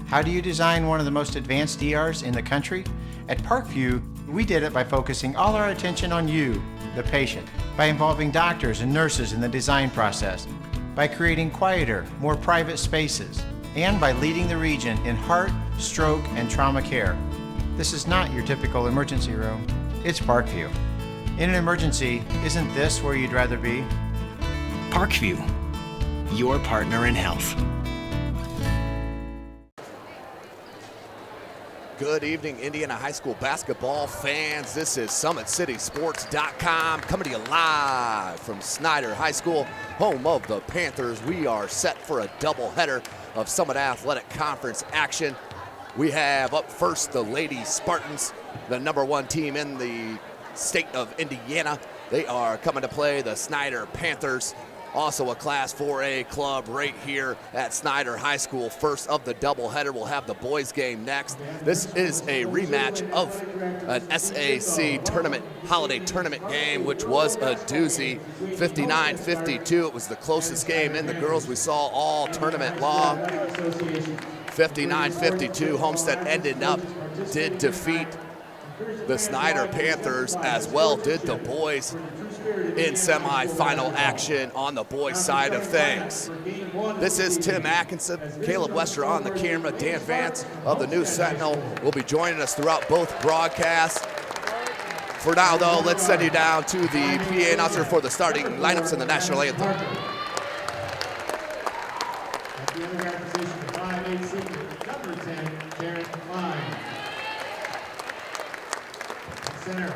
How do you design one of the most advanced ERs in the country? At Parkview, we did it by focusing all our attention on you, the patient, by involving doctors and nurses in the design process, by creating quieter, more private spaces, and by leading the region in heart, stroke, and trauma care. This is not your typical emergency room. It's Parkview. In an emergency, isn't this where you'd rather be? Parkview, your partner in health. Good evening, Indiana High School basketball fans. This is SummitCitySports.com coming to you live from Snider High School, home of the Panthers. We are set for a doubleheader of Summit Athletic Conference action. We have up first the Lady Spartans, the #1 team in the state of Indiana. They are coming to play the Snider Panthers. Also a Class 4A club right here at Snider High School. First of the doubleheader, we'll have the boys game next. This is a rematch of an SAC tournament, holiday tournament game, which was a doozy, 59-52. It was the closest game in the girls we saw all tournament long. 59-52, Homestead did defeat the Snider Panthers, as well did the boys in semifinal action on the boys' side of things. This is Tim Atkinson, Caleb Wester on the camera, Dan Vance of the News Sentinel will be joining us throughout both broadcasts. For now, though, let's send you down to the PA announcer for the starting lineups in the national anthem. At the underguard position, 5'8" senior, number 10, Karen Klein. Center,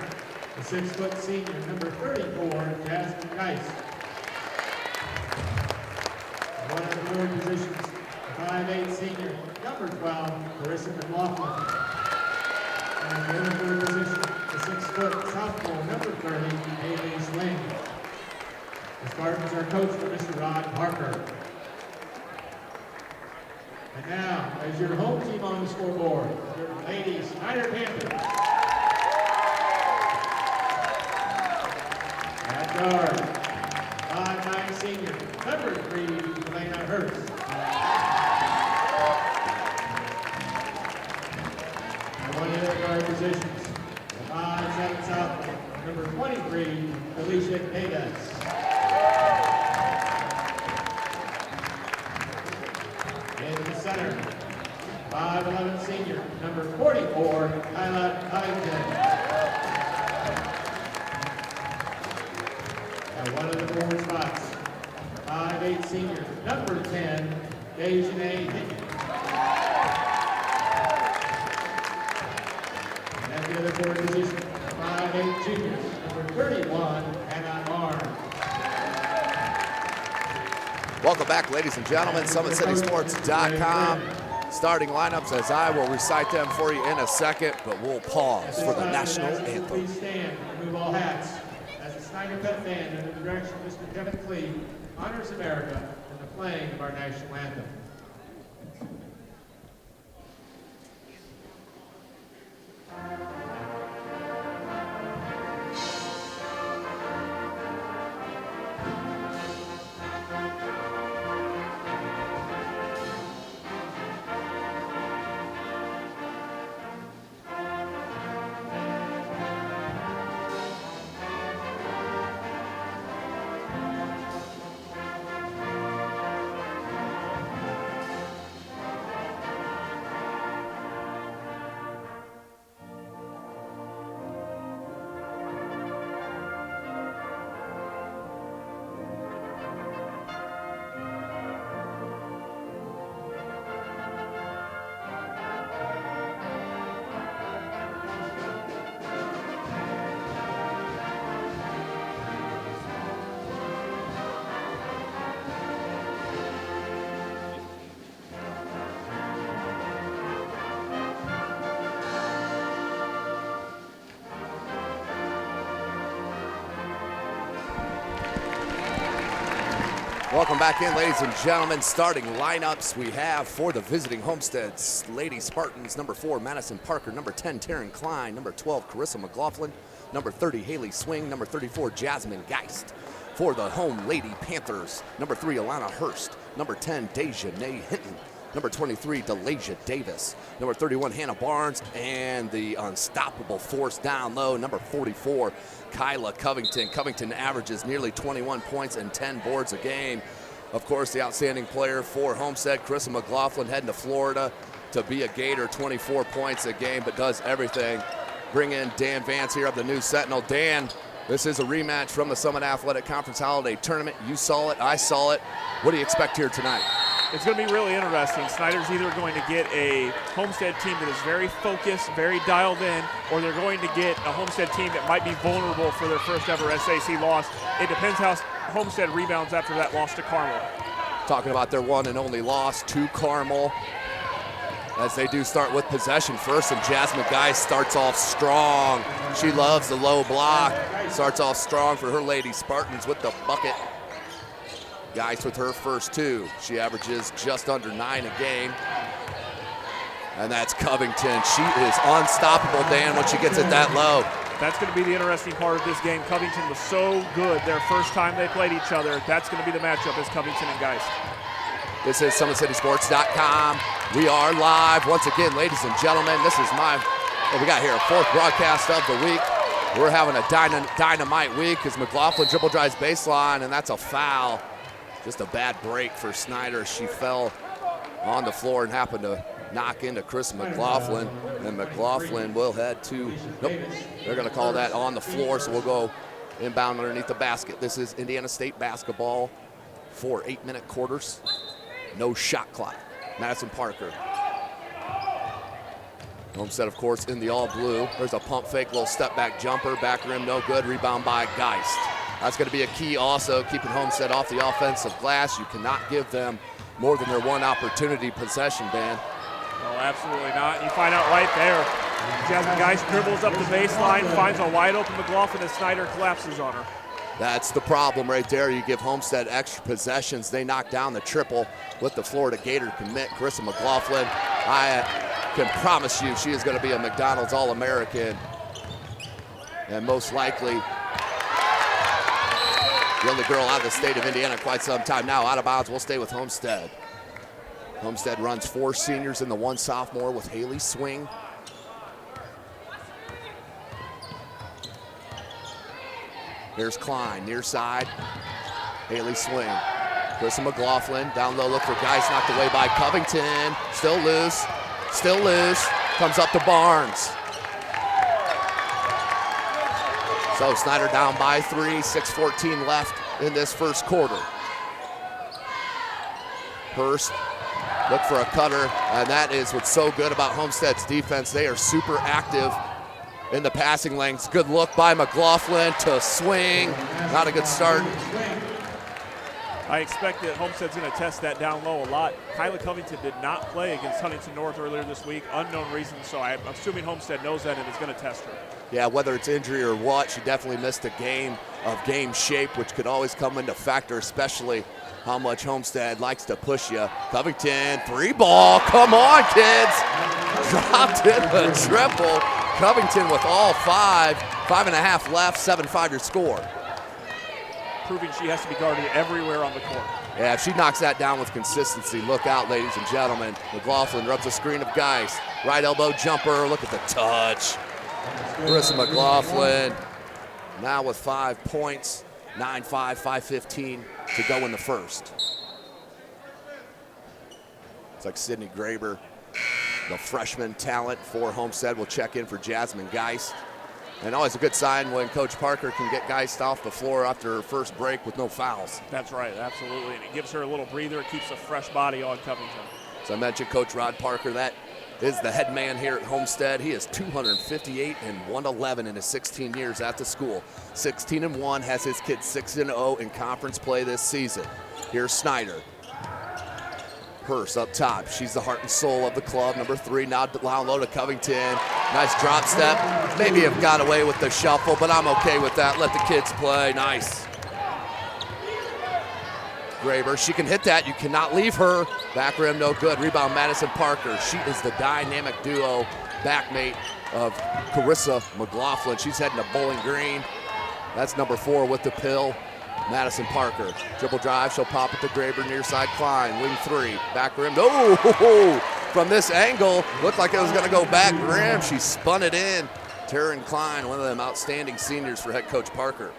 the 6' senior, number 34, Jasmine Geist. One of the forward positions, the 5'8" senior, number 12, Carissa McLaughlin. And the other forward position, the 6' sophomore, number 30, Haley Swing. The Spartans are coached by Mr. Rod Parker. And now, as your home team on the scoreboard, your ladies, Snider Panthers. At guard, 5'9" senior, number 3, Elena Hurst. And one of the other guard positions, the 5'7" sophomore, number 23, Alicia Davis. In the center, 5'11" senior, number 44, Kyla Covington. And one of the forward spots, 5'8" senior, number 10, Dejanay Hickey. And at the other forward position, 5'8" junior, number 31, Hannah Barnes. Welcome back, ladies and gentlemen, SummitCitySports.com. Starting lineups, as I will recite them for you in a second, but we'll pause for the national anthem. Please stand and remove all hats. As the Snider Pet Band, under the direction of Mr. Kevin Clee, honors America in the playing of our national anthem. Welcome back in, ladies and gentlemen. Starting lineups we have for the visiting Homestead Lady Spartans. Number 4, Madison Parker. Number 10, Taryn Klein. Number 12, Carissa McLaughlin. Number 30, Haley Swing. Number 34, Jasmine Geist. For the home Lady Panthers, number 3, Alana Hurst. Number 10, Dejanay Hinton. Number 23, DeLasia Davis. Number 31, Hannah Barnes. And the unstoppable force down low, number 44, Kyla Covington. Covington averages nearly 21 points and 10 boards a game. Of course, the outstanding player for Homestead, Carissa McLaughlin, heading to Florida to be a Gator, 24 points a game, but does everything. Bring in Dan Vance here of the News Sentinel. Dan, this is a rematch from the Summit Athletic Conference Holiday Tournament. You saw it, I saw it. What do you expect here tonight? It's going to be really interesting. Snider's either going to get a Homestead team that is very focused, very dialed in, or they're going to get a Homestead team that might be vulnerable for their first ever SAC loss. It depends how Homestead rebounds after that loss to Carmel. Talking about their one and only loss to Carmel, as they do start with possession first, and Jasmine Geist starts off strong. She loves the low block. Starts off strong for her Lady Spartans with the bucket. Geist with her first two. She averages just under 9 a game. And that's Covington. She is unstoppable, Dan, when she gets it that low. That's going to be the interesting part of this game. Covington was so good their first time they played each other. That's going to be the matchup, is Covington and Geist. This is SummitCitySports.com. We are live once again, ladies and gentlemen. This is what we got here, 4th broadcast of the week. We're having a dynamite week as McLaughlin dribble drives baseline, and that's a foul. Just a bad break for Snider. She fell on the floor and happened to knock into Chris McLaughlin, and McLaughlin will head to, nope, they're going to call that on the floor, so we'll go inbound underneath the basket. This is Indiana State basketball, 4 8-minute quarters. No shot clock. Madison Parker. Homestead, of course, in the all blue. There's a pump fake, little step back jumper, back rim, no good. Rebound by Geist. That's going to be a key also, keeping Homestead off the offensive glass. You cannot give them more than their one opportunity possession, Dan. No, absolutely not. You find out right there. Jasmine Geist dribbles up the baseline, finds a wide open McLaughlin, and Snider collapses on her. That's the problem right there. You give Homestead extra possessions. They knock down the triple with the Florida Gator commit, Carissa McLaughlin. I can promise you she is going to be a McDonald's All-American. And most likely the only girl out of the state of Indiana in quite some time now. Out of bounds, we'll stay with Homestead. Homestead runs 4 seniors and the 1 sophomore with Haley Swing. Here's Klein, near side. Haley Swing. Carissa McLaughlin, down low, look for Geist, knocked away by Covington. Still loose, comes up to Barnes. So Snider down by 3, 6:14 left in this first quarter. Hurst, look for a cutter, and that is what's so good about Homestead's defense. They are super active in the passing lanes. Good look by McLaughlin to Swing. Not a good start. I expect that Homestead's going to test that down low a lot. Kyla Covington did not play against Huntington North earlier this week, unknown reasons, so I'm assuming Homestead knows that and is going to test her. Yeah, whether it's injury or what, she definitely missed a game of game shape, which could always come into factor, especially how much Homestead likes to push you. Covington, 3 ball, come on, kids. Dropped in the triple. Covington with all 5, 5.5 left, 7-5 your score. Proving she has to be guarded everywhere on the court. Yeah, if she knocks that down with consistency, look out, ladies and gentlemen. McLaughlin rubs a screen of Geist. Right elbow jumper, look at the touch. Carissa McLaughlin now with 5 points, 9-5, 5:15 to go in the first. It's like Sydney Graber, the freshman talent for Homestead, will check in for Jasmine Geist. And always a good sign when Coach Parker can get Geist off the floor after her first break with no fouls. That's right, absolutely. And it gives her a little breather. It keeps a fresh body on Covington. As I mentioned, Coach Rod Parker, that is the head man here at Homestead. He is 258 and 111 in his 16 years at the school. 16-1, has his kids 6-0 in conference play this season. Here's Snider. Hurst up top. She's the heart and soul of the club. Number 3, now down low to Covington. Nice drop step. Maybe have got away with the shuffle, but I'm okay with that. Let the kids play. Nice. Graber, she can hit that. You cannot leave her. Back rim, no good. Rebound, Madison Parker. She is the dynamic duo backmate of Carissa McLaughlin. She's heading to Bowling Green. That's number 4 with the pill. Madison Parker, dribble drive, she'll pop it to Graber, near side Klein, wing three, back rim, no! From this angle, looked like it was gonna go back rim, she spun it in. Taryn Klein, one of them outstanding seniors for head coach Parker.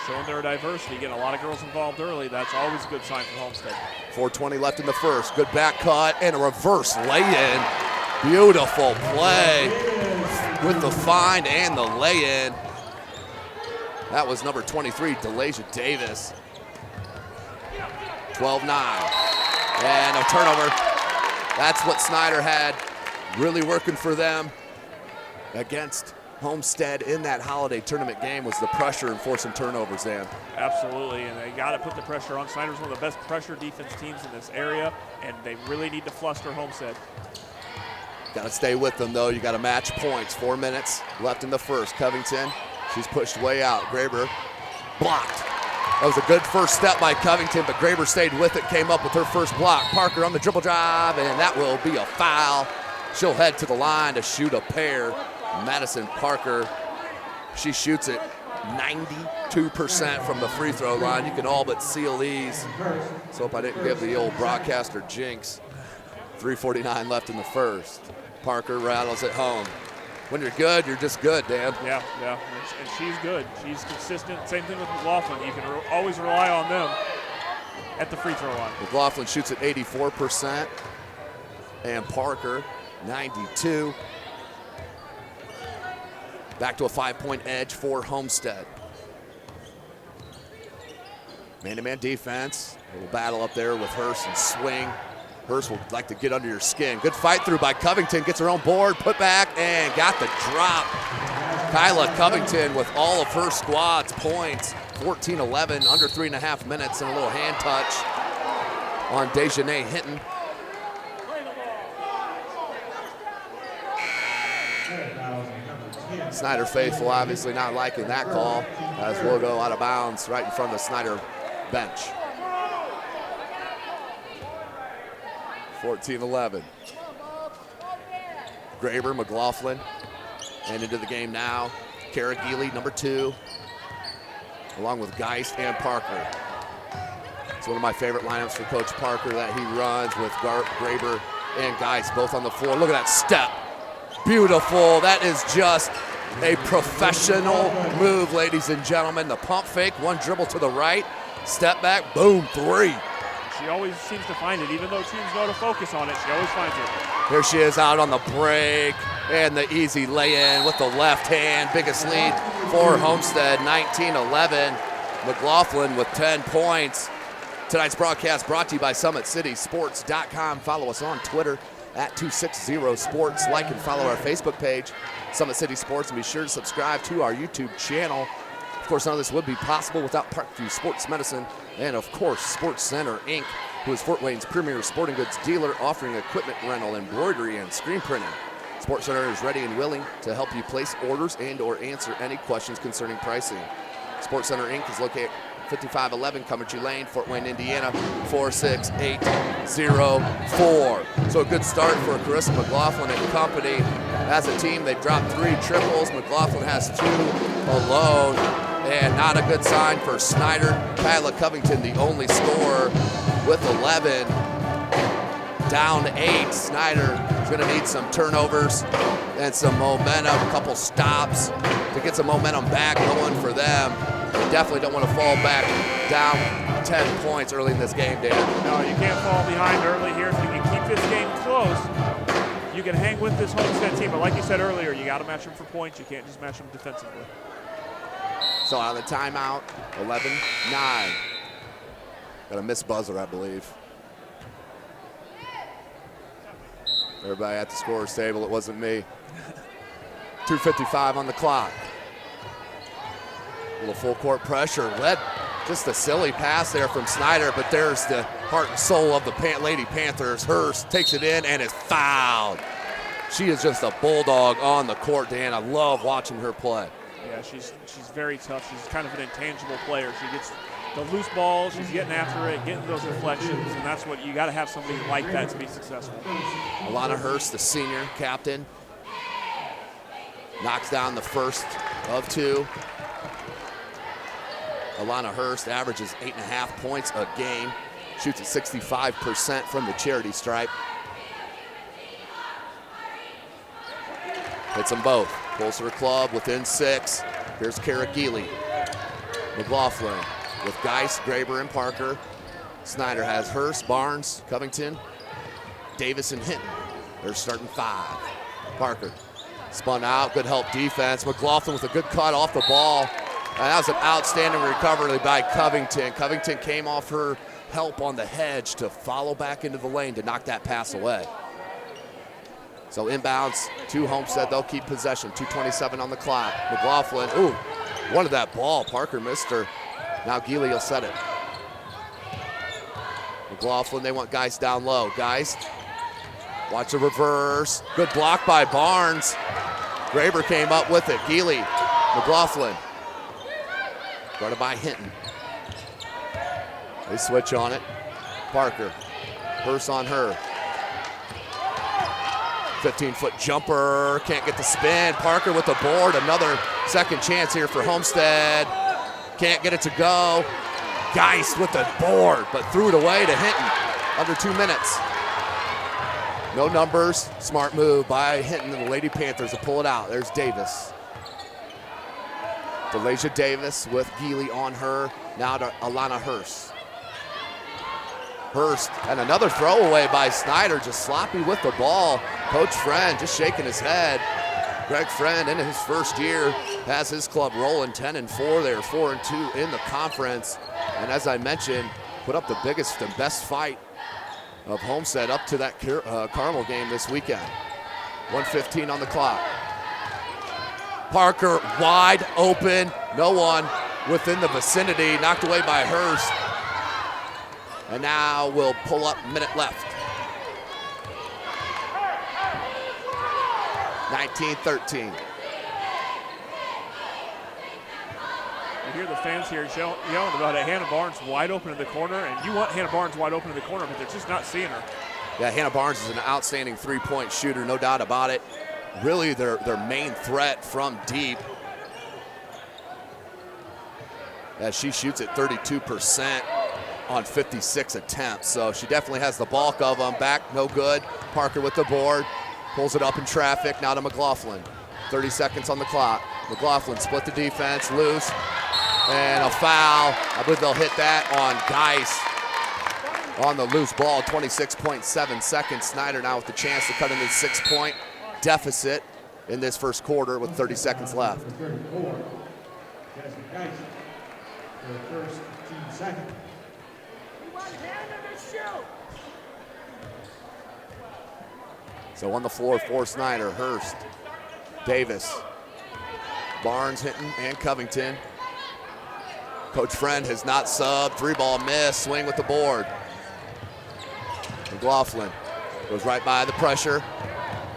Showing their diversity, getting a lot of girls involved early, that's always a good sign for Homestead. 4:20 left in the first, good back cut and a reverse lay-in. Beautiful play with the find and the lay-in. That was number 23, Delasia Davis. 12-9, and a turnover. That's what Snider had really working for them against Homestead in that holiday tournament game, was the pressure and forcing turnovers, Dan. Absolutely, and they got to put the pressure on. Snider's one of the best pressure defense teams in this area, and they really need to fluster Homestead. Got to stay with them, though. You got to match points. 4 minutes left in the first. Covington, she's pushed way out. Graber blocked. That was a good first step by Covington, but Graber stayed with it, came up with her first block. Parker on the dribble drive, and that will be a foul. She'll head to the line to shoot a pair. Madison Parker, she shoots it 92% from the free throw line. You can all but seal these. So hope I didn't give the old broadcaster jinx. 3:49 left in the first. Parker rattles it home. When you're good, you're just good, Dan. Yeah, and she's good. She's consistent. Same thing with McLaughlin. You can always rely on them at the free throw line. McLaughlin shoots at 84%, and Parker 92%. Back to a 5-point edge for Homestead. Man-to-man defense. A little battle up there with Hurst and Swing. Hurst will like to get under your skin. Good fight through by Covington. Gets her own board, put back, and got the drop. Kyla Covington with all of her squad's points. 14-11, under 3.5 minutes, and a little hand touch on Dejanay Hinton. Snider faithful obviously not liking that call, as we'll go out of bounds right in front of the Snider bench. 14-11. Graber, McLaughlin, and into the game now. Kara Geely, number 2, along with Geist and Parker. It's one of my favorite lineups for Coach Parker that he runs with Graber and Geist both on the floor. Look at that step. Beautiful. That is just a professional move, ladies and gentlemen. The pump fake, one dribble to the right, step back, boom, 3. She always seems to find it. Even though teams know to focus on it, she always finds it. Here she is out on the break, and the easy lay-in with the left hand. Biggest lead for Homestead, 19-11. McLaughlin with 10 points. Tonight's broadcast brought to you by SummitCitySports.com. Follow us on Twitter at 260sports. Like and follow our Facebook page, Summit City Sports, and be sure to subscribe to our YouTube channel. Of course, none of this would be possible without Parkview Sports Medicine and, of course, Sports Center, Inc., who is Fort Wayne's premier sporting goods dealer, offering equipment rental, embroidery, and screen printing. Sports Center is ready and willing to help you place orders and or answer any questions concerning pricing. Sports Center, Inc. is located 5511 Cumberland Lane, Fort Wayne, Indiana, 46804. So a good start for Carissa McLaughlin and company. As a team, they've dropped 3 triples. McLaughlin has 2 alone, and not a good sign for Snider. Kyla Covington, the only scorer, with 11. Down 8. Snider is going to need some turnovers and some momentum, a couple stops to get some momentum back going for them. They definitely don't want to fall back down 10 points early in this game, Dan. No, you can't fall behind early here. If you can keep this game close, you can hang with this Homestead team. But like you said earlier, you got to match them for points. You can't just match them defensively. So out of the timeout, 11-9. Got a missed buzzer, I believe. Everybody at the scorer's table, it wasn't me. 2:55 on the clock. A little full court pressure, led just a silly pass there from Snider, but there's the heart and soul of the Lady Panthers. Hurst takes it in and is fouled. She is just a bulldog on the court, Dan. I love watching her play. Yeah, she's very tough. She's kind of an intangible player. She gets the loose balls, she's getting after it, getting those reflections, and that's what you got to have somebody like that to be successful. Alana Hurst, the senior captain, knocks down the first of 2. Alana Hurst averages 8.5 points a game. Shoots at 65% from the charity stripe. Hits them both. Pulls her club within 6. Here's Kara Geely. McLaughlin with Geis, Graber, and Parker. Snider has Hurst, Barnes, Covington, Davis, and Hinton. They're starting 5. Parker spun out, good help defense. McLaughlin with a good cut off the ball. And that was an outstanding recovery by Covington. Covington came off her help on the hedge to follow back into the lane to knock that pass away. So inbounds to Homestead, they'll keep possession. 2:27 on the clock. McLaughlin, ooh, wanted that ball. Parker missed her. Now Geely will set it. McLaughlin, they want Geist down low. Geist, watch the reverse. Good block by Barnes. Graber came up with it. Geely, McLaughlin. Guarded by Hinton. They switch on it. Parker, Hurst on her. 15-foot jumper, can't get the spin. Parker with the board, another second chance here for Homestead. Can't get it to go. Geist with the board, but threw it away to Hinton. Under 2 minutes. No numbers, smart move by Hinton and the Lady Panthers to pull it out. There's Davis. Delasia Davis with Geely on her. Now to Alana Hurst. Hurst, and another throwaway by Snider, just sloppy with the ball. Coach Friend just shaking his head. Greg Friend in his first year has his club rolling 10-4. They're 4-2 in the conference. And as I mentioned, put up the biggest and best fight of Homestead up to that Carmel game this weekend. 1:15 on the clock. Parker wide open, no one within the vicinity, knocked away by Hurst. And now we'll pull up, minute left. 19-13. You hear the fans here yelling about it. Hannah Barnes wide open in the corner, and you want Hannah Barnes wide open in the corner, but they're just not seeing her. Yeah, Hannah Barnes is an outstanding three-point shooter, no doubt about it. Really their main threat from deep. As she shoots at 32% on 56 attempts, so she definitely has the bulk of them. Back, no good. Parker with the board, pulls it up in traffic, now to McLaughlin. 30 seconds on the clock. McLaughlin split the defense, loose, and a foul. I believe they'll hit that on Geis on the loose ball. 26.7 seconds. Snider now with the chance to cut into the 6-point deficit in this first quarter with 30 seconds left. So on the floor for Snider, Hurst, Davis, Barnes, Hinton, and Covington. Coach Friend has not subbed. 3-ball miss, swing with the board. McLaughlin goes right by the pressure.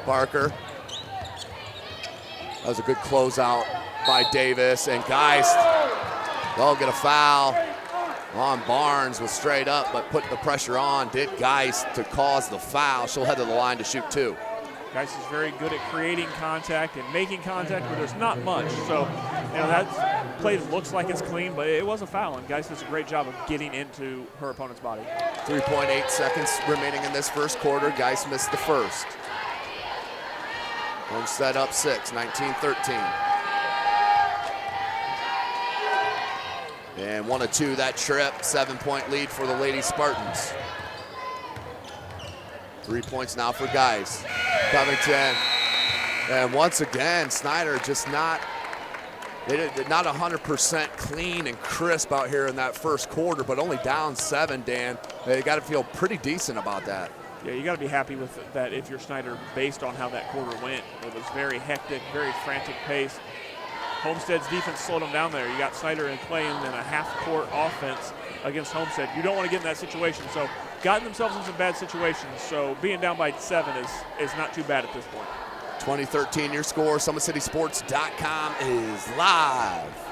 Parker. That was a good closeout by Davis, and Geist, they'll get a foul on Barnes, was straight up, but put the pressure on, did Geist to cause the foul. She'll head to the line to shoot 2. Geist is very good at creating contact and making contact where there's not much. So, that play looks like it's clean, but it was a foul, and Geist does a great job of getting into her opponent's body. 3.8 seconds remaining in this first quarter. Geist missed the first. Homestead up 6, 19-13. And 1 of 2 that trip, 7-point lead for the Lady Spartans. 3 points now for Geist. Covington, and once again, Snider just not 100% clean and crisp out here in that first quarter, but only down 7, Dan. They got to feel pretty decent about that. Yeah, you got to be happy with that if you're Snider based on how that quarter went. It was very hectic, very frantic pace. Homestead's defense slowed them down there. You got Snider playing in a half-court offense against Homestead. You don't want to get in that situation. So gotten themselves in some bad situations. So being down by 7 is not too bad at this point. 2013 your score. SummitCitySports.com is live.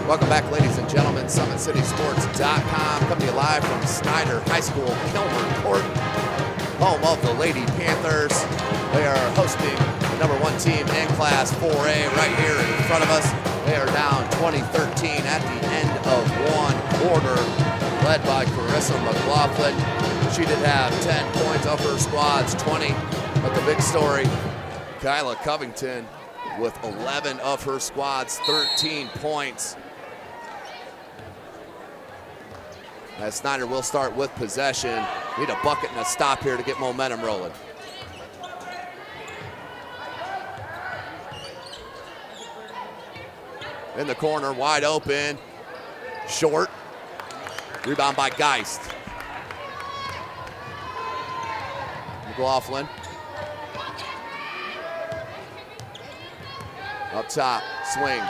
Welcome back, ladies and gentlemen. SummitCitySports.com coming to you live from Snider High School, Kilmer Court, home of the Lady Panthers. They are hosting the #1 team in Class 4A right here in front of us. They are down 20-13 at the end of one quarter, led by Carissa McLaughlin. She did have 10 points of her squad's 20, but the big story, Kyla Covington with 11 of her squad's 13 points. As Snider will start with possession. Need a bucket and a stop here to get momentum rolling. In the corner, wide open, short. Rebound by Geist. McLaughlin. Up top, swing.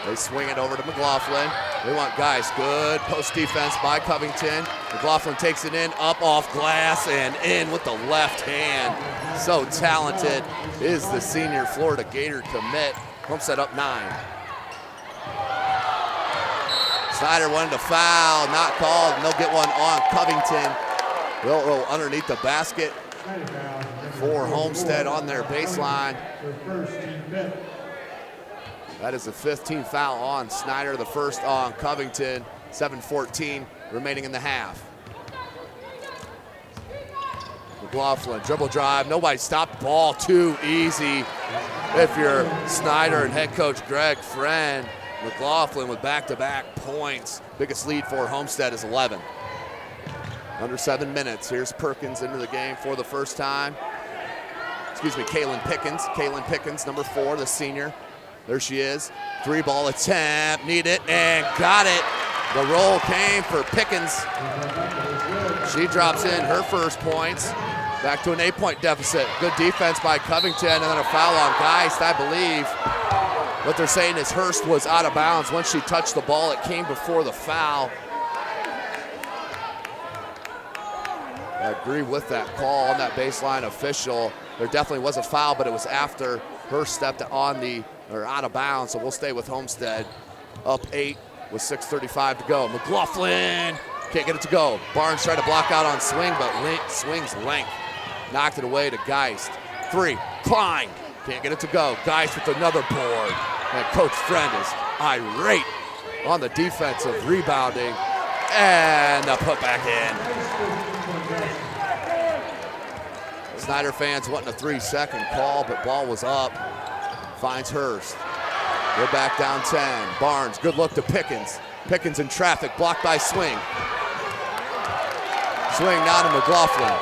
They swing it over to McLaughlin. They want Geist. Good post defense by Covington. McLaughlin takes it in, up off glass, and in with the left hand. So talented is the senior Florida Gator commit. Homestead up 9. Snider wanted to foul, not called, and they'll get one on Covington. They'll roll underneath the basket for Homestead on their baseline. That is the 15th foul on Snider, the first on Covington. 7:14 remaining in the half. McLaughlin, dribble drive, nobody stopped, ball too easy. If you're Snider and head coach Greg Friend, McLaughlin with back-to-back points. Biggest lead for Homestead is 11. Under 7 minutes. Here's Perkins into the game for the first time. Excuse me, Kaylin Pickens. Kaylin Pickens, number 4, the senior. There she is. 3-ball attempt, need it, and got it. The roll came for Pickens. She drops in her first points. Back to an 8-point deficit. Good defense by Covington, and then a foul on Geist, I believe. What they're saying is Hurst was out of bounds. Once she touched the ball, it came before the foul. I agree with that call on that baseline official. There definitely was a foul, but it was after Hurst stepped on the, or out of bounds, so we'll stay with Homestead. Up 8 with 6:35 to go. McLaughlin can't get it to go. Barnes tried to block out on swing, but swing's length. Knocked it away to Geist. 3, Klein. Can't get it to go. Geist with another board. And Coach Friend is irate on the defensive rebounding. And the putback in. Snider fans wanting a 3-second call, but ball was up. Finds Hurst. We're back down 10. Barnes, good look to Pickens. Pickens in traffic, blocked by Swing. Swing now to McLaughlin.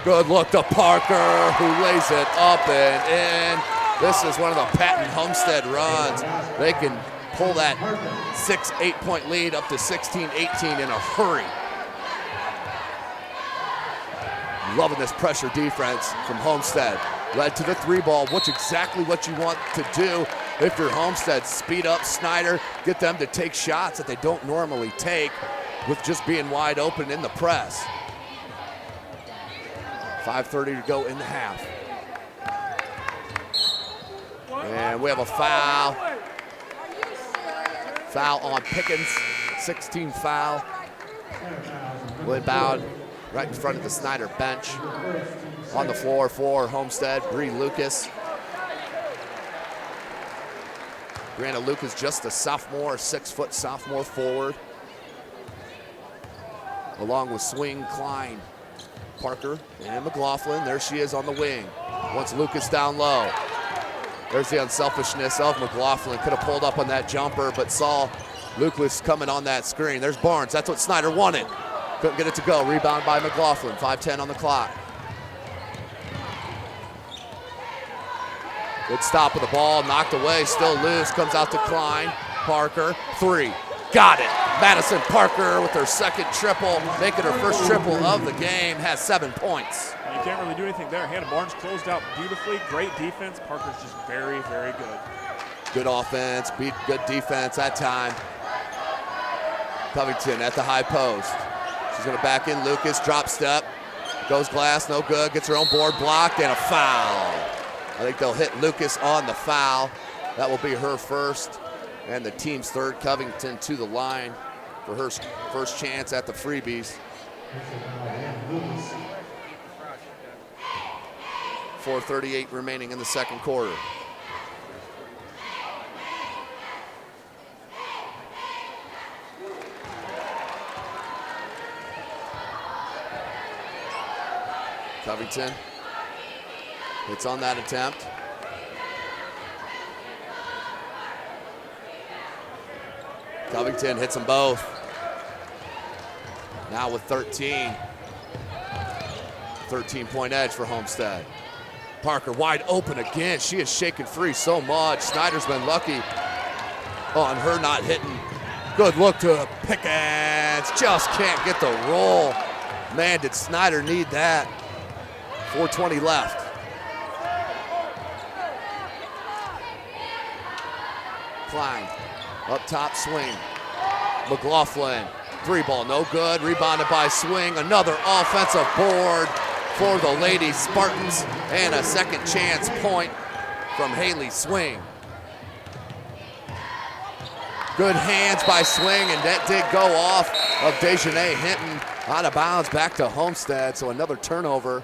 Good look to Parker, who lays it up and in. This is one of the patent Homestead runs. They can pull that 6-8-point lead up to 16-18 in a hurry. Loving this pressure defense from Homestead. Led to the 3-ball, which exactly what you want to do if you're Homestead. Speed up Snider, get them to take shots that they don't normally take with just being wide open in the press. 5:30 to go in the half. And we have a foul. Foul on Pickens, 16 foul. Inbound right in front of the Snider bench. On the floor for Homestead, Bree Lucas. Brianna Lucas, just a sophomore, 6-foot sophomore forward. Along with Swing, Klein, Parker, and McLaughlin. There she is on the wing. Wants Lucas down low. There's the unselfishness of McLaughlin. Could have pulled up on that jumper, but saw Lucas coming on that screen. There's Barnes, that's what Snider wanted. Couldn't get it to go. Rebound by McLaughlin, 5:10 on the clock. Good stop of the ball, knocked away, still loose, comes out to Klein. Parker, 3, got it. Madison Parker with her second triple, making her first triple of the game, has 7 points. You can't really do anything there. Hannah Barnes closed out beautifully, great defense. Parker's just very, very good. Good offense, beat good defense that time. Covington at the high post. She's gonna back in Lucas, drop step. Goes glass, no good, gets her own board blocked, and a foul. I think they'll hit Lucas on the foul. That will be her first and the team's third. Covington to the line for her first chance at the freebies. 4:38 remaining in the second quarter. Covington hits on that attempt. Covington hits them both. Now with 13. 13-point edge for Homestead. Parker wide open again. She is shaken free so much. Snider's been lucky on her not hitting. Good look to Pickens. Just can't get the roll. Man, did Snider need that. 4:20 left. Klein, up top swing. McLaughlin, three ball, no good. Rebounded by Swing. Another offensive board for the Lady Spartans. And a second chance point from Haley Swing. Good hands by Swing, and that did go off of Dejanay Hinton. Out of bounds back to Homestead, so another turnover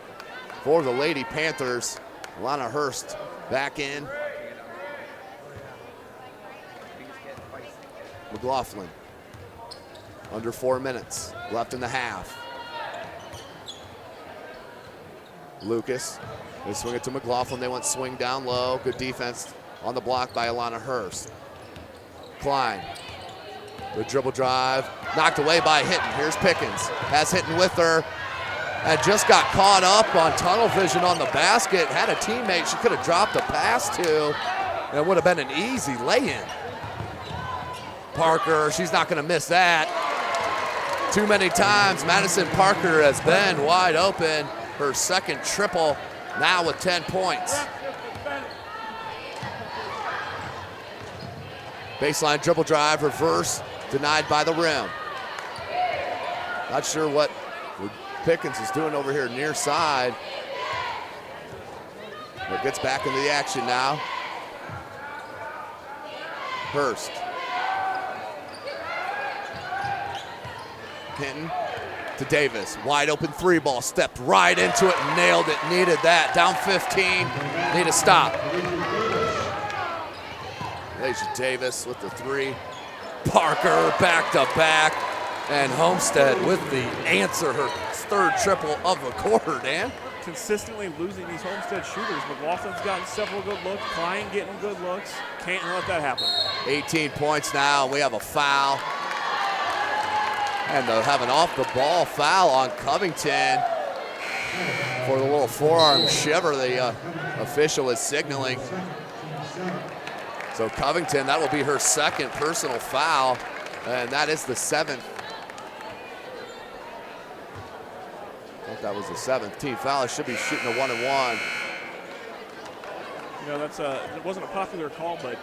for the Lady Panthers. Alana Hurst back in. McLaughlin, under 4 minutes left in the half. Lucas, they swing it to McLaughlin. They want Swing down low. Good defense on the block by Alana Hurst. Klein, good dribble drive, knocked away by Hinton. Here's Pickens, has Hinton with her, and just got caught up on tunnel vision on the basket. Had a teammate she could have dropped a pass to, and it would have been an easy lay-in. Parker, she's not gonna miss that. Too many times Madison Parker has been wide open. Her second triple, now with 10 points. Baseline dribble drive, reverse, denied by the rim. Not sure what Pickens is doing over here near side. But gets back into the action now. Hurst. Hinton to Davis. Wide open three ball, stepped right into it, nailed it, needed that. Down 15, need a stop. Asia Davis with the three. Parker back to back. And Homestead with the answer, her third triple of the quarter, Dan. Consistently losing these Homestead shooters. McLaughlin's gotten several good looks. Klein getting good looks. Can't let that happen. 18 points now. We have a foul. And they'll have an off-the-ball foul on Covington for the little forearm shiver the official is signaling. So Covington, that will be her second personal foul, and that is the 7th. I thought that was the 7th team foul. It should be shooting a 1-and-1. You know, it wasn't a popular call, but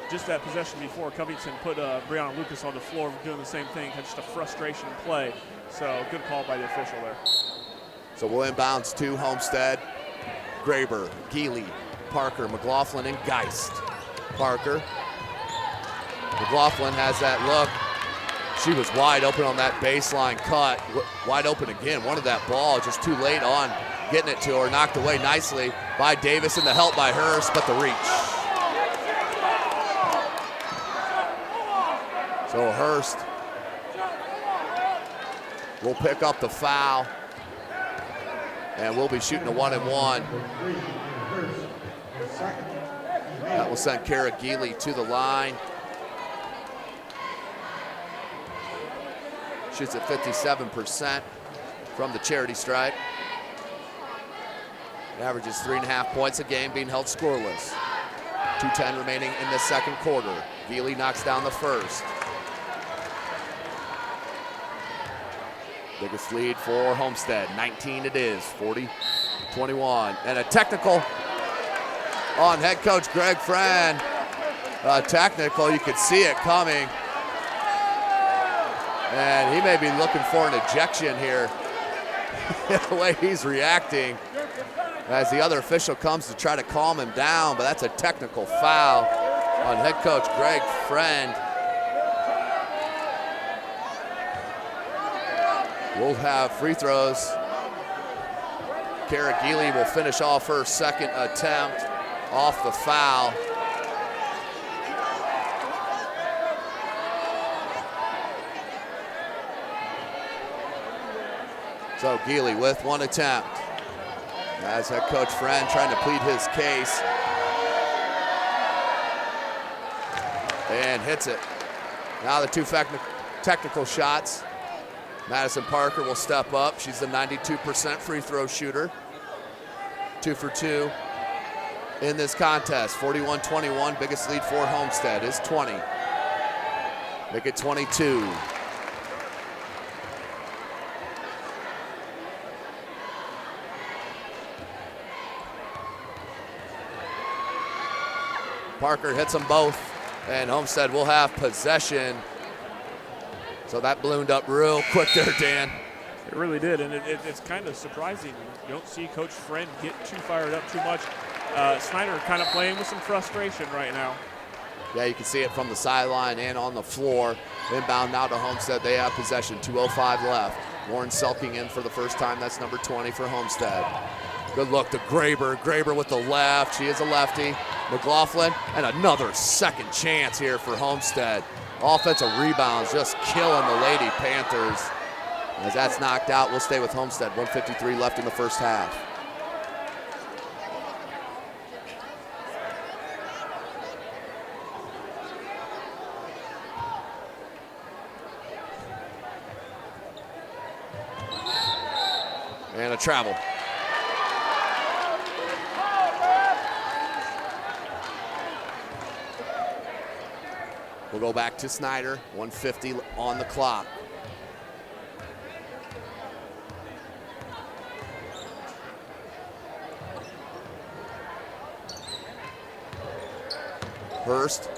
just that possession before, Covington put Brianna Lucas on the floor doing the same thing, had just a frustration play. So good call by the official there. So we'll inbounds to Homestead. Graber, Geely, Parker, McLaughlin, and Geist. Parker. McLaughlin has that look. She was wide open on that baseline cut. Wide open again. Wanted that ball, just too late on getting it to her. Knocked away nicely by Davis, and the help by Hurst, but the reach. So Hurst will pick up the foul, and we'll be shooting a 1-and-1. That will send Kara Geely to the line. Shoots at 57% from the charity stripe. Averages 3.5 points a game, being held scoreless. 2:10 remaining in the second quarter. Geely knocks down the first. Biggest lead for Homestead, 19 it is, 40-21. And a technical on head coach Greg Fran. Technical, you could see it coming. And he may be looking for an ejection here. The way he's reacting as the other official comes to try to calm him down, but that's a technical foul. on head coach Greg Friend. We'll have free throws. Kara Geely will finish off her second attempt off the foul. So Geely with one attempt. As head coach Friend trying to plead his case. And hits it. Now the two technical shots. Madison Parker will step up. She's the 92% free throw shooter. 2 for 2 in this contest. 41-21, biggest lead for Homestead is 20. Make it 22. Parker hits them both, and Homestead will have possession. So that ballooned up real quick there, Dan. It really did, and it's kind of surprising. You don't see Coach Friend get too fired up too much. Snider kind of playing with some frustration right now. Yeah, you can see it from the sideline and on the floor. Inbound now to Homestead. They have possession, 2:05 left. Lauren Selking in for the first time. That's number 20 for Homestead. Good look to Graber. Graber with the left. She is a lefty. McLaughlin, and another second chance here for Homestead. Offensive rebounds just killing the Lady Panthers. As that's knocked out, we'll stay with Homestead. 1:53 left in the first half. And a travel. We'll go back to Snider, 1:50 on the clock. Hurst,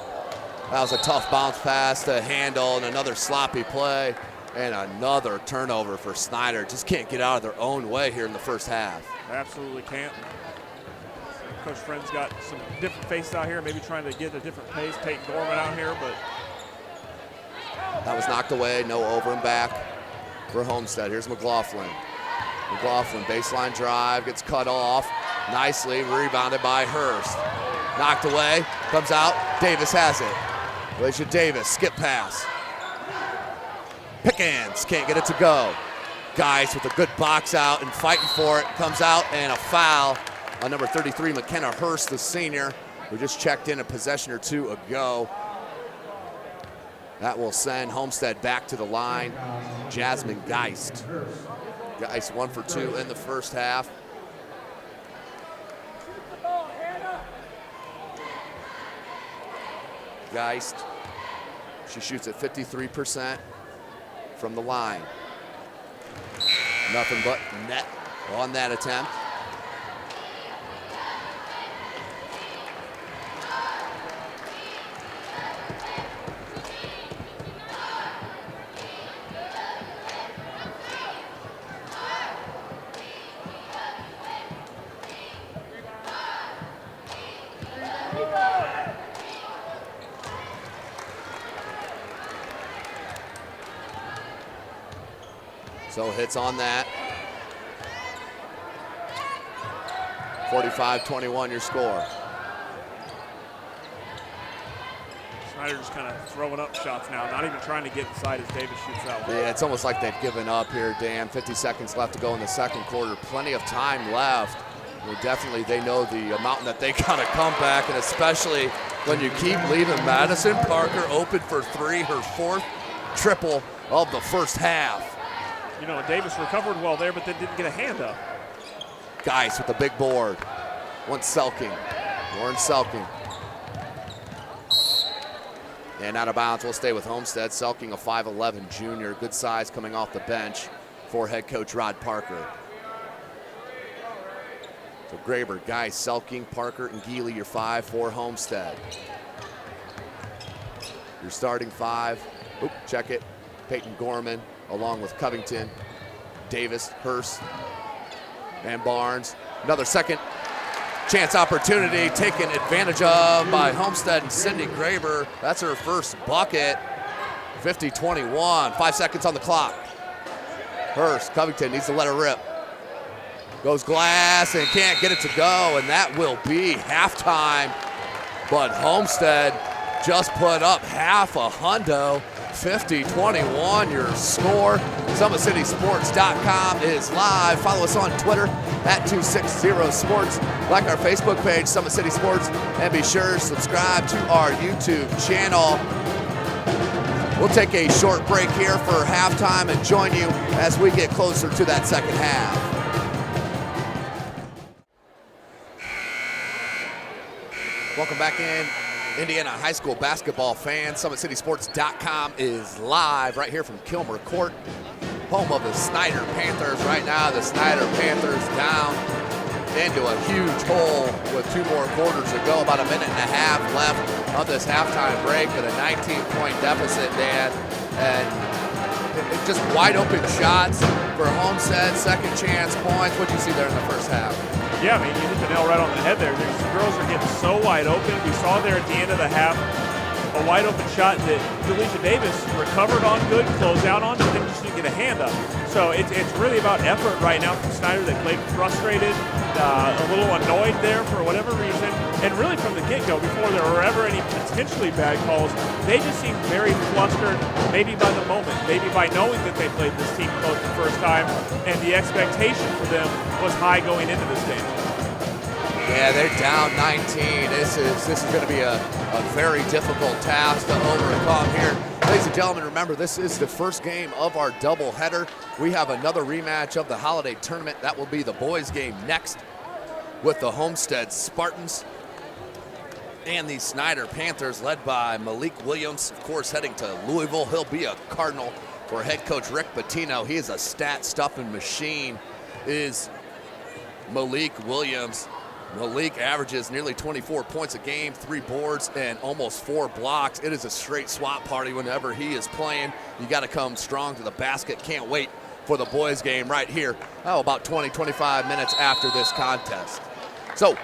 that was a tough bounce pass to handle, and another sloppy play, and another turnover for Snider. Just can't get out of their own way here in the first half. Absolutely can't. Coach Friend's got some different faces out here, maybe trying to get a different pace. Peyton Gorman out here, but that was knocked away. No over and back for Homestead. Here's McLaughlin. McLaughlin, baseline drive, gets cut off. Nicely rebounded by Hurst. Knocked away, comes out. Davis has it. Alicia Davis, skip pass. Pickens can't get it to go. Guys with a good box out and fighting for it. Comes out, and a foul on number 33, McKenna Hurst, the senior, who just checked in a possession or two ago. That will send Homestead back to the line. Jasmine Geist. Geist 1 for 2 in the first half. Geist, she shoots at 53% from the line. Nothing but net on that attempt. So hits on that. 45-21 your score. Snider just kind of throwing up shots now, not even trying to get inside as Davis shoots out. Yeah, it's almost like they've given up here, Dan. 50 seconds left to go in the second quarter. Plenty of time left. Well, definitely they know the amount that they gotta come back, and especially when you keep leaving Madison Parker open for three, her fourth triple of the first half. You know, Davis recovered well there, but then didn't get a hand up. Geist with the big board. One Selking. Lauren Selking. And out of bounds, we'll stay with Homestead. Selking, a 5'11 junior. Good size coming off the bench for head coach Rod Parker. So Graber, Geist, Selking, Parker, and Geely, your 5 for Homestead. Your starting 5. Oop, check it. Peyton Gorman, along with Covington, Davis, Hurst, and Barnes. Another second Chance opportunity taken advantage of by Homestead and Cindy Graber. That's her first bucket. 50-21, 5 seconds on the clock. Hurst, Covington needs to let her rip. Goes glass and can't get it to go, and that will be halftime. But Homestead just put up half a hundo. 50-21 your score. SummitCitySports.com is live. Follow us on Twitter at 260sports. Like our Facebook page, Summit City Sports, and be sure to subscribe to our YouTube channel. We'll take a short break here for halftime and join you as we get closer to that second half. Welcome back in. Indiana high school basketball fans, SummitCitySports.com is live right here from Kilmer Court, home of the Snider Panthers. Right now, the Snider Panthers down into a huge hole with 2 more quarters to go. About a minute and a half left of this halftime break with a 19-point deficit, Dan. And just wide open shots for Homestead, second chance points. What did you see there in the first half? Yeah, I mean, you hit the nail right on the head there. These girls are getting so wide open. We saw there at the end of the half a wide open shot that Delisha Davis recovered on good, closed out on, but then just didn't get a hand up. So it's really about effort right now from Snider. They played frustrated, a little annoyed there for whatever reason. And really from the get-go, before there were ever any potentially bad calls, they just seemed very flustered, maybe by the moment, maybe by knowing that they played this team close the first time, and the expectation for them was high going into this game. Yeah, they're down 19. This is going to be a very difficult task to overcome here. Ladies and gentlemen, remember, this is the first game of our doubleheader. We have another rematch of the holiday tournament. That will be the boys' game next with the Homestead Spartans and the Snider Panthers, led by Malik Williams, of course, heading to Louisville. He'll be a Cardinal for head coach Rick Pitino. He is a stat-stuffing machine, is Malik Williams. Malik averages nearly 24 points a game, 3 boards, and almost 4 blocks. It is a straight swap party whenever he is playing. You got to come strong to the basket. Can't wait for the boys' game right here. About 20-25 minutes after this contest. So,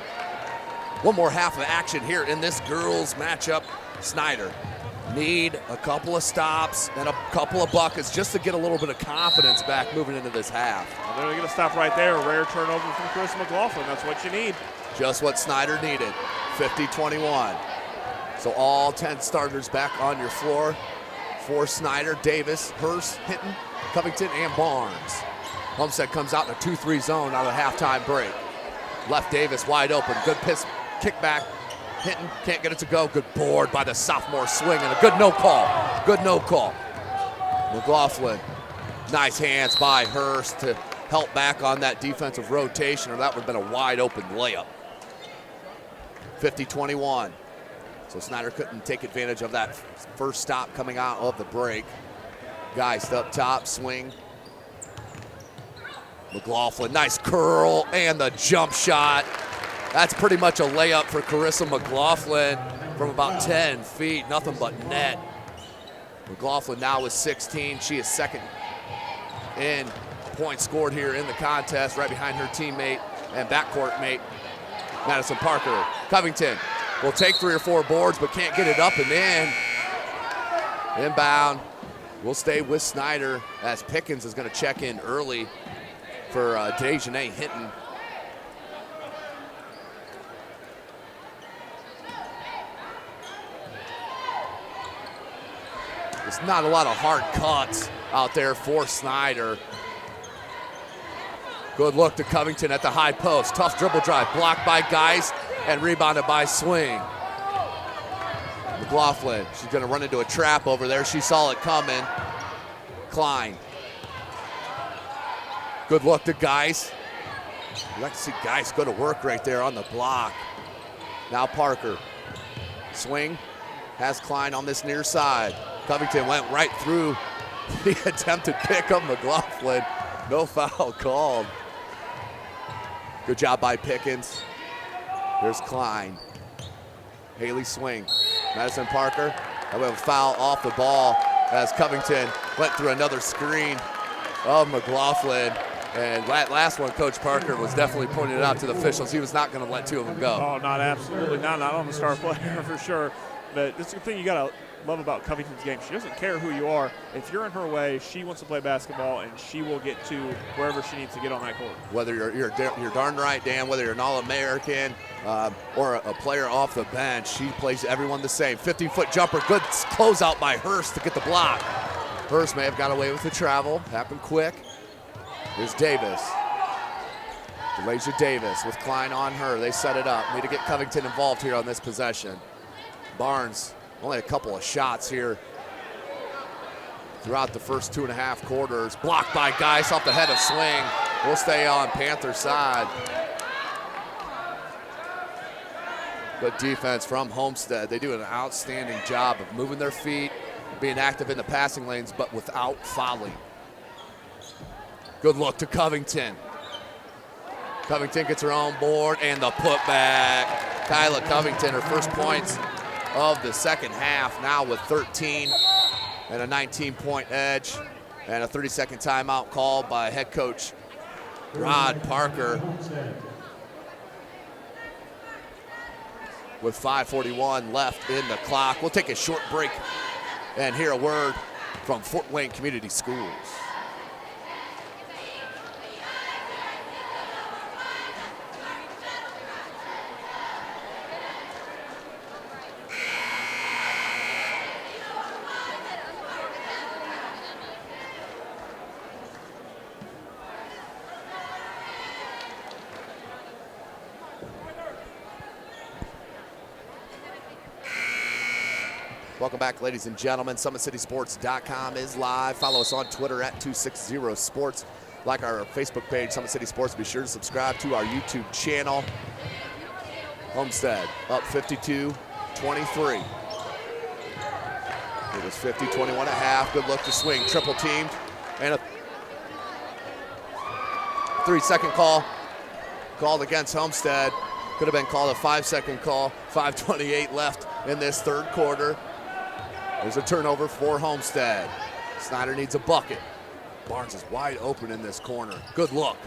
one more half of action here in this girls' matchup. Snider need a couple of stops and a couple of buckets just to get a little bit of confidence back moving into this half. Well, they're going to stop right there. A rare turnover from Chris McLaughlin. That's what you need. Just what Snider needed. 50-21. So all 10 starters back on your floor for Snider. Davis, Hurst, Hinton, Covington, and Barnes. Homestead comes out in a 2-3 zone out of the halftime break. Left Davis wide open. Good kick back. Hinton can't get it to go. Good board by the sophomore swing and a good no call. Good no call. McLaughlin. Nice hands by Hurst to help back on that defensive rotation, or that would have been a wide open layup. 50-21. So Snider couldn't take advantage of that first stop coming out of the break. Geist up top, swing. McLaughlin, nice curl and the jump shot. That's pretty much a layup for Carissa McLaughlin from about 10 feet, nothing but net. McLaughlin now with 16. She is second in points scored here in the contest, right behind her teammate and backcourt mate, Madison Parker. Covington will take 3 or 4 boards, but can't get it up and in. Inbound will stay with Snider as Pickens is going to check in early for Dejanay Hinton. There's not a lot of hard cuts out there for Snider. Good look to Covington at the high post. Tough dribble drive, blocked by Geist and rebounded by Swing. McLaughlin, she's gonna run into a trap over there. She saw it coming. Klein. Good look to Geist. You like to see Geist go to work right there on the block. Now Parker. Swing, has Klein on this near side. Covington went right through the attempted pick of McLaughlin. No foul called. Good job by Pickens. There's Klein. Haley Swing. Madison Parker. And we have a foul off the ball as Covington went through another screen of McLaughlin. And last one, Coach Parker was definitely pointing it out to the officials. He was not going to let two of them go. Oh, not absolutely not on the star player for sure. But that's the thing you got to love about Covington's game. She doesn't care who you are. If you're in her way, she wants to play basketball, and she will get to wherever she needs to get on that court. Whether you're darn right, Dan, whether you're an All-American or a player off the bench, she plays everyone the same. 15-foot jumper, good closeout by Hurst to get the block. Hurst may have got away with the travel, happened quick. Here's Davis. Delaysia Davis with Klein on her. They set it up. Need to get Covington involved here on this possession. Barnes, only a couple of shots here throughout the first 2.5 quarters. Blocked by Geis off the head of swing. We'll stay on Panther side. Good defense from Homestead. They do an outstanding job of moving their feet, being active in the passing lanes, but without fouling. Good look to Covington. Covington gets her own board and the putback. Kyla Covington, her first points of the second half, now with 13 and a 19-point edge, and a 30-second timeout called by head coach Rod Parker. With 5:41 left in the clock. We'll take a short break and hear a word from Fort Wayne Community Schools. Welcome back, ladies and gentlemen. SummitCitySports.com is live. Follow us on Twitter at 260sports. Like our Facebook page, Summit City Sports. Be sure to subscribe to our YouTube channel. Homestead up 52-23. It was 50-21 at half. Good look to swing. Triple teamed. And a 3-second call called against Homestead. Could have been called a 5-second call. 5:28 left in this third quarter. There's a turnover for Homestead. Snider needs a bucket. Barnes is wide open in this corner. Good look.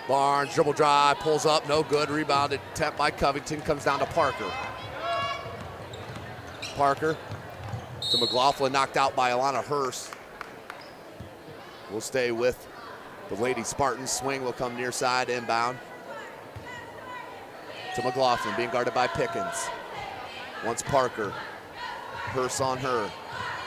Barnes, dribble drive, pulls up, no good. Rebounded, tapped by Covington, comes down to Parker. Parker to McLaughlin, knocked out by Alana Hurst. We'll stay with the Lady Spartans. Swing will come near side, inbound. To McLaughlin, being guarded by Pickens. Once Parker, Hurst on her.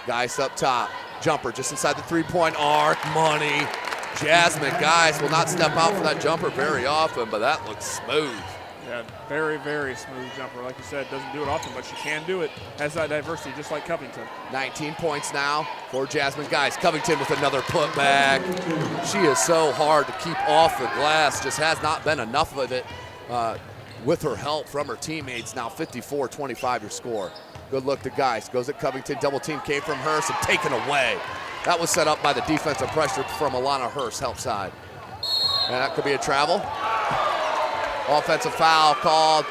Geis up top, jumper just inside the three-point arc, money. Jasmine Geis will not step out for that jumper very often, but that looks smooth. Yeah, very, very smooth jumper. Like you said, doesn't do it often, but she can do it. Has that diversity, just like Covington. 19 points now for Jasmine Geis. Covington with another putback. She is so hard to keep off the glass, just has not been enough of it. With her help from her teammates, now 54-25 your score. Good look to Geis, goes at Covington, double team came from Hurst and taken away. That was set up by the defensive pressure from Alana Hurst, help side. And that could be a travel. Offensive foul called.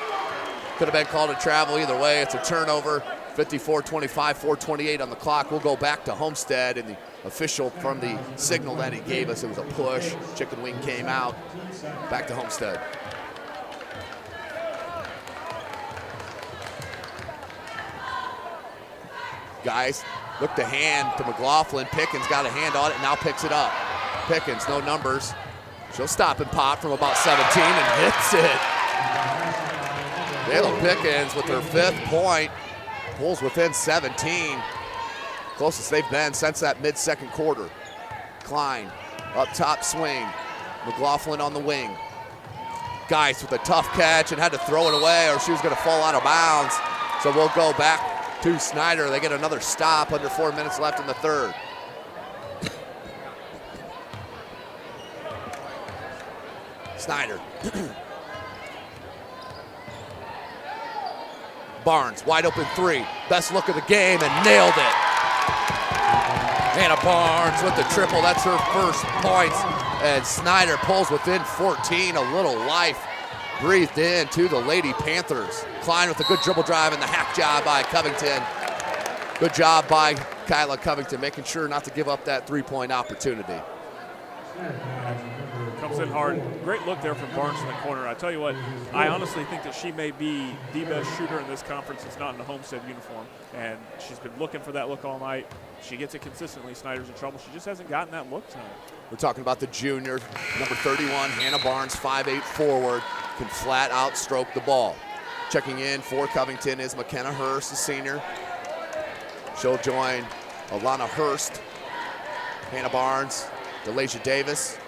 Could have been called a travel either way. It's a turnover. 54-25, 4:28 on the clock. We'll go back to Homestead, and the official from the signal that he gave us, it was a push. Chicken wing came out. Back to Homestead. Geis, look to hand to McLaughlin. Pickens got a hand on it and now picks it up. Pickens, no numbers. She'll stop and pop from about 17 and hits it. Jayla Pickens with her 5th point, pulls within 17. Closest they've been since that mid-second quarter. Klein, up top swing. McLaughlin on the wing. Geis with a tough catch and had to throw it away or she was gonna fall out of bounds. So we'll go back to Snider. They get another stop under 4 minutes left in the third. Snider. Barnes, wide open three. Best look of the game and nailed it. Hannah Barnes with the triple. That's her first points. And Snider pulls within 14. A little life breathed in to the Lady Panthers. Klein with a good dribble drive and the hack job by Covington. Good job by Kyla Covington, making sure not to give up that three-point opportunity. Comes in hard. Great look there from Barnes in the corner. I tell you what, I honestly think that she may be the best shooter in this conference that's not in the Homestead uniform. And she's been looking for that look all night. She gets it consistently. Snider's in trouble. She just hasn't gotten that look tonight. We're talking about the junior, number 31, Hannah Barnes, 5'8" forward, can flat out stroke the ball. Checking in for Covington is McKenna Hurst, the senior. She'll join Alana Hurst, Hannah Barnes, Delacia Davis,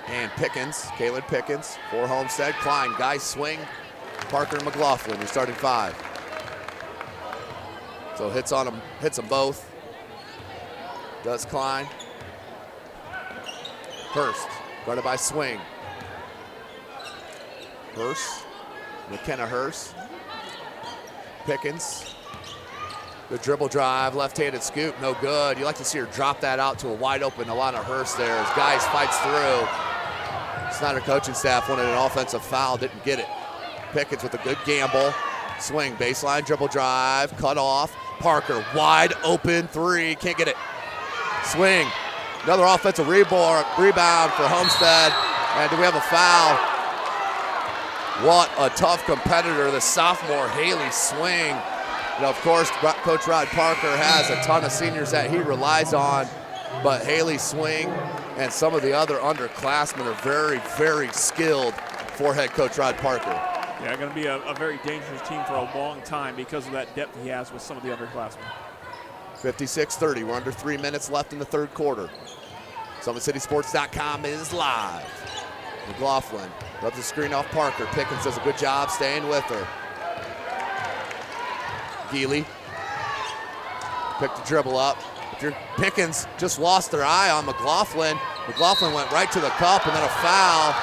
and Pickens, Kaylin Pickens for Homestead. Klein, guys swing, Parker and McLaughlin, your starting five. So hits them both. Does Klein. Hurst, guarded by Swing. Hurst, McKenna Hurst. Pickens. The dribble drive, left-handed scoop, no good. You like to see her drop that out to a wide open Alana Hurst there as Guys fights through. Snider coaching staff wanted an offensive foul, didn't get it. Pickens with a good gamble. Swing, baseline dribble drive, cut off. Parker, wide open three, can't get it. Swing, another offensive rebound for Homestead. And do we have a foul? What a tough competitor, the sophomore Haley Swing. You know, of course, Coach Rod Parker has a ton of seniors that he relies on, but Haley Swing and some of the other underclassmen are very, very skilled for head coach Rod Parker. Yeah, going to be a very dangerous team for a long time because of that depth he has with some of the underclassmen. 56-30, we're under 3 minutes left in the third quarter. SummitCitySports.com is live. McLaughlin rubs the screen off Parker. Pickens does a good job staying with her. Geely picked the dribble up. Pickens just lost their eye on McLaughlin. McLaughlin went right to the cup and then a foul.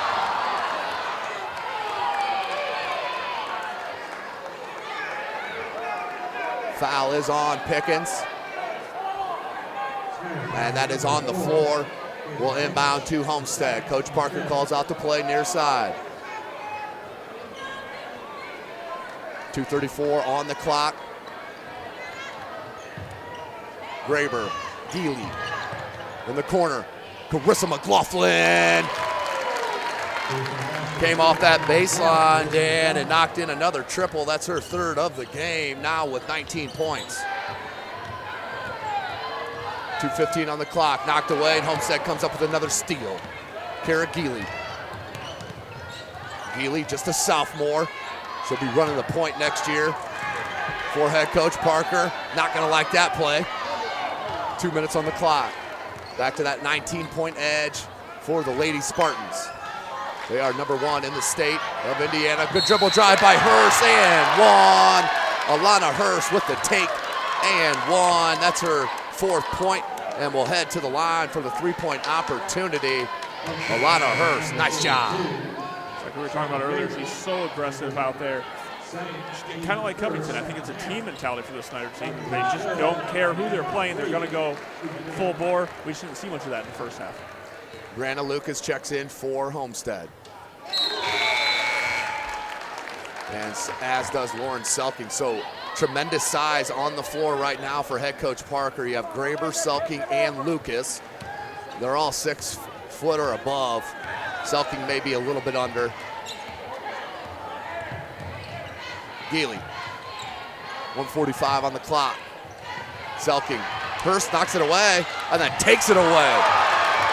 Foul is on Pickens. And that is on the floor. Will inbound to Homestead. Coach Parker calls out the play near side. 2:34 on the clock. Graber, Geely in the corner. Carissa McLaughlin came off that baseline, Dan, and knocked in another triple. That's her third of the game, now with 19 points. 2:15 on the clock, knocked away, and Homestead comes up with another steal. Kara Geely. Geely, just a sophomore. She'll be running the point next year for head coach Parker. Not gonna like that play. 2 minutes on the clock. Back to that 19-point edge for the Lady Spartans. They are number 1 in the state of Indiana. Good dribble drive by Hurst and one. Alana Hurst with the take and one. That's her 4th point, and we'll head to the line for the 3-point opportunity. Alana Hurst, nice job. Like we were talking about earlier, she's so aggressive out there. Kind of like Covington, I think it's a team mentality for the Snider team. They just don't care who they're playing. They're going to go full bore. We shouldn't see much of that in the first half. Brianna Lucas checks in for Homestead. And as does Lauren Selking. So tremendous size on the floor right now for head coach Parker. You have Graber, Selking, and Lucas. They're all 6 foot or above. Selking may be a little bit under. Geely, 1:45 on the clock. Selking, Hurst knocks it away and then takes it away.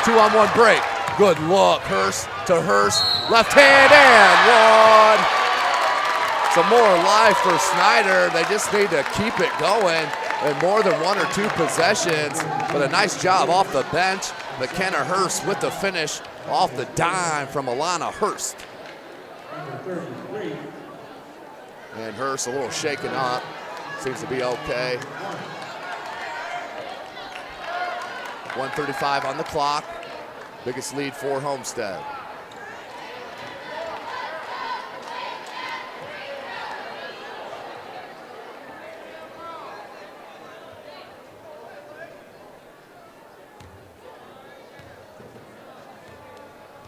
2-on-1 break. Good look, Hurst to Hurst. Left hand and one. Some more life for Snider. They just need to keep it going in more than 1 or 2 possessions. But a nice job off the bench. McKenna Hurst with the finish off the dime from Alana Hurst. And Hurst a little shaken up. Seems to be okay. 1:35 on the clock. Biggest lead for Homestead.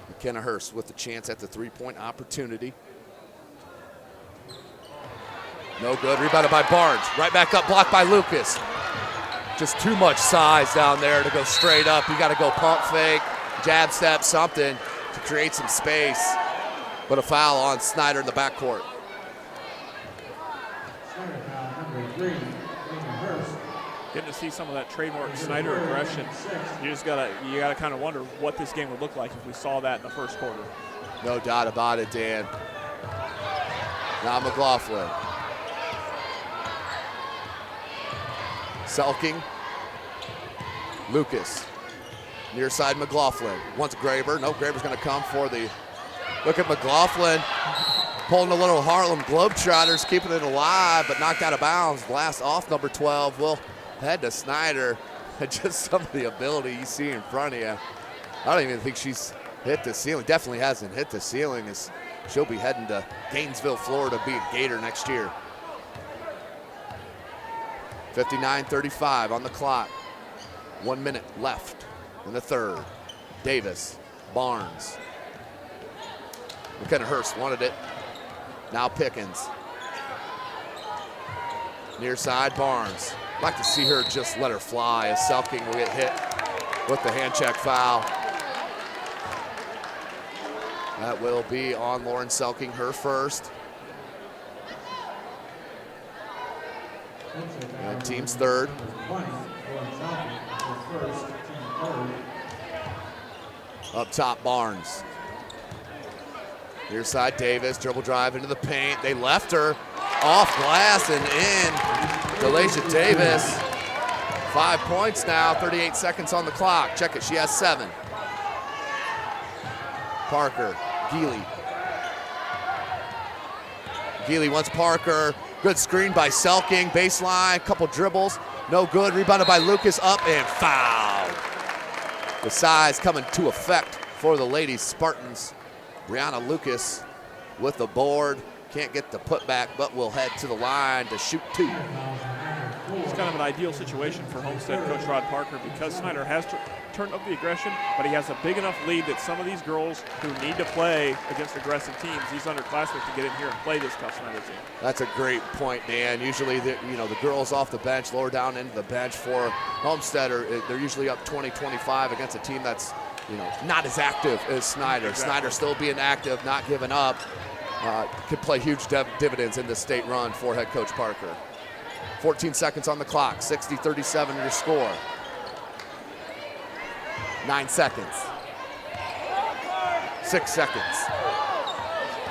McKenna Hurst with the chance at the 3-point opportunity. No good, rebounded by Barnes. Right back up, blocked by Lucas. Just too much size down there to go straight up. You gotta go pump fake. jab step, something to create some space. But a foul on Snider in the backcourt. Snider foul number 3, Dana Hurst. Getting to see some of that trademark Snider aggression. You gotta kind of wonder what this game would look like if we saw that in the first quarter. No doubt about it, Dan. Now McLaughlin. Selking. Lucas. Near side McLaughlin. Wants Graber. No, Graber's going to come for the. Look at McLaughlin pulling a little Harlem Globetrotters, keeping it alive, but knocked out of bounds. Blast off number 12. We'll head to Snider. Just some of the ability you see in front of you. I don't even think she's hit the ceiling. Definitely hasn't hit the ceiling, as she'll be heading to Gainesville, Florida, to be a Gator next year. 59:35 on the clock. 1 minute left in the third. Davis, Barnes. McKenna Hurst wanted it. Now Pickens. Near side, Barnes. Like to see her just let her fly, as Selking will get hit with the hand check foul. That will be on Lauren Selking, her first. And team's third. Up top, Barnes. Near side, Davis, dribble drive into the paint. They left her off glass and in. Delasha Davis, 5 points now, 38 seconds on the clock. Check it, she has 7. Parker, Geely. Geely wants Parker. Good screen by Selking, baseline, couple dribbles. No good, rebounded by Lucas, up and foul. The size coming to effect for the Lady Spartans. Brianna Lucas with the board. Can't get the putback, but will head to the line to shoot 2. It's kind of an ideal situation for Homestead coach Rod Parker, because Snider has turned up the aggression, but he has a big enough lead that some of these girls who need to play against aggressive teams, these underclassmen, can get in here and play this tough Snider team. That's a great point, Dan. Usually, the girls off the bench, lower down into the bench for Homestead, they're usually up 20-25 against a team that's not as active as Snider. Exactly. Snider still being active, not giving up, could play huge dividends in this state run for head coach Parker. 14 seconds on the clock, 60-37 your score. 9 seconds. 6 seconds.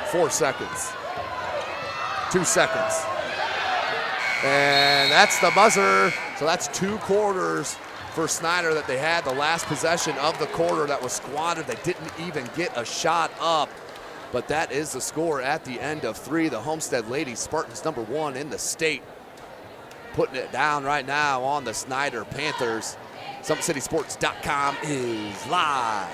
4 seconds. 2 seconds. And that's the buzzer. So that's 2 quarters for Snider that they had. The last possession of the quarter that was squandered. They didn't even get a shot up. But that is the score at the end of 3. The Homestead Lady Spartans, #1 in the state, putting it down right now on the Snider Panthers. SummitCitySports.com is live.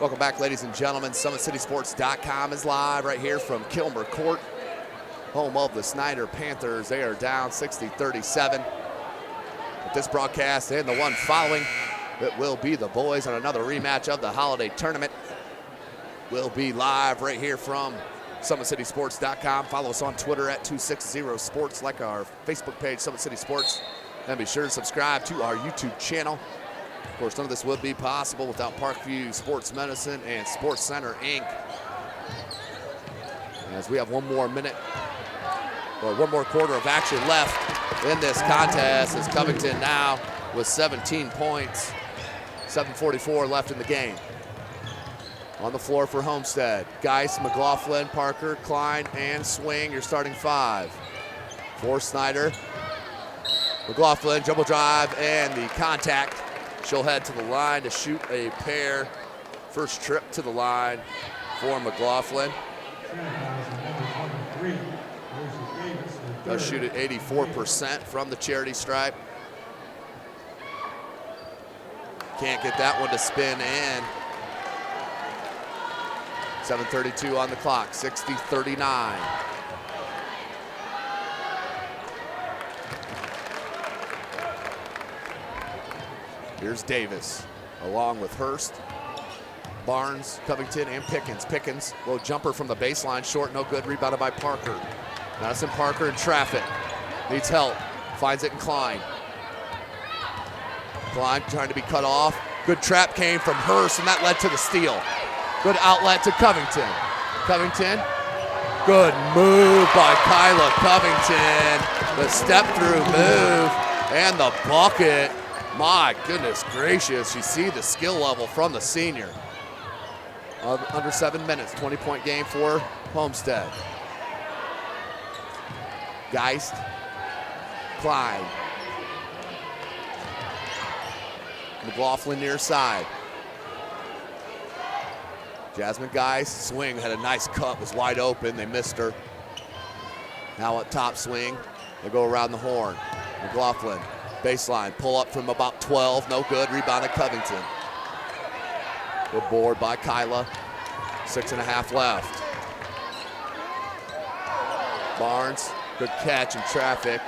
Welcome back, ladies and gentlemen. SummitCitySports.com is live right here from Kilmer Court, home of the Snider Panthers. They are down 60-37. With this broadcast and the one following, it will be the boys on another rematch of the holiday tournament. We'll be live right here from SummitCitySports.com. Follow us on Twitter at 260sports, like our Facebook page, Summit City Sports, and be sure to subscribe to our YouTube channel. Of course, none of this would be possible without Parkview Sports Medicine and Sports Center, Inc. As we have one more quarter of action left in this contest, as Covington now with 17 points, 7:44 left in the game. On the floor for Homestead, Geis, McLaughlin, Parker, Klein, and Swing, your starting 5. For Snider, McLaughlin, dribble drive, and the contact. She'll head to the line to shoot a pair. First trip to the line for McLaughlin. Does shoot at 84% from the charity stripe. Can't get that one to spin in. 7:32 on the clock, 60-39. Here's Davis, along with Hurst, Barnes, Covington, and Pickens. Pickens, low jumper from the baseline, short, no good, rebounded by Parker. Madison Parker in traffic, needs help, finds it in Klein. Klein trying to be cut off. Good trap came from Hurst, and that led to the steal. Good outlet to Covington. Covington, good move by Kyla Covington. The step through move and the bucket. My goodness gracious, you see the skill level from the senior. Under 7 minutes, 20-point game for Homestead. Geist, Klein. McLaughlin near side. Jasmine Geist, swing, had a nice cut, was wide open, they missed her. Now at top swing, they go around the horn. McLaughlin, baseline, pull up from about 12, no good, rebound at Covington. Good board by Kyla, 6.5 left. Barnes, good catch in traffic.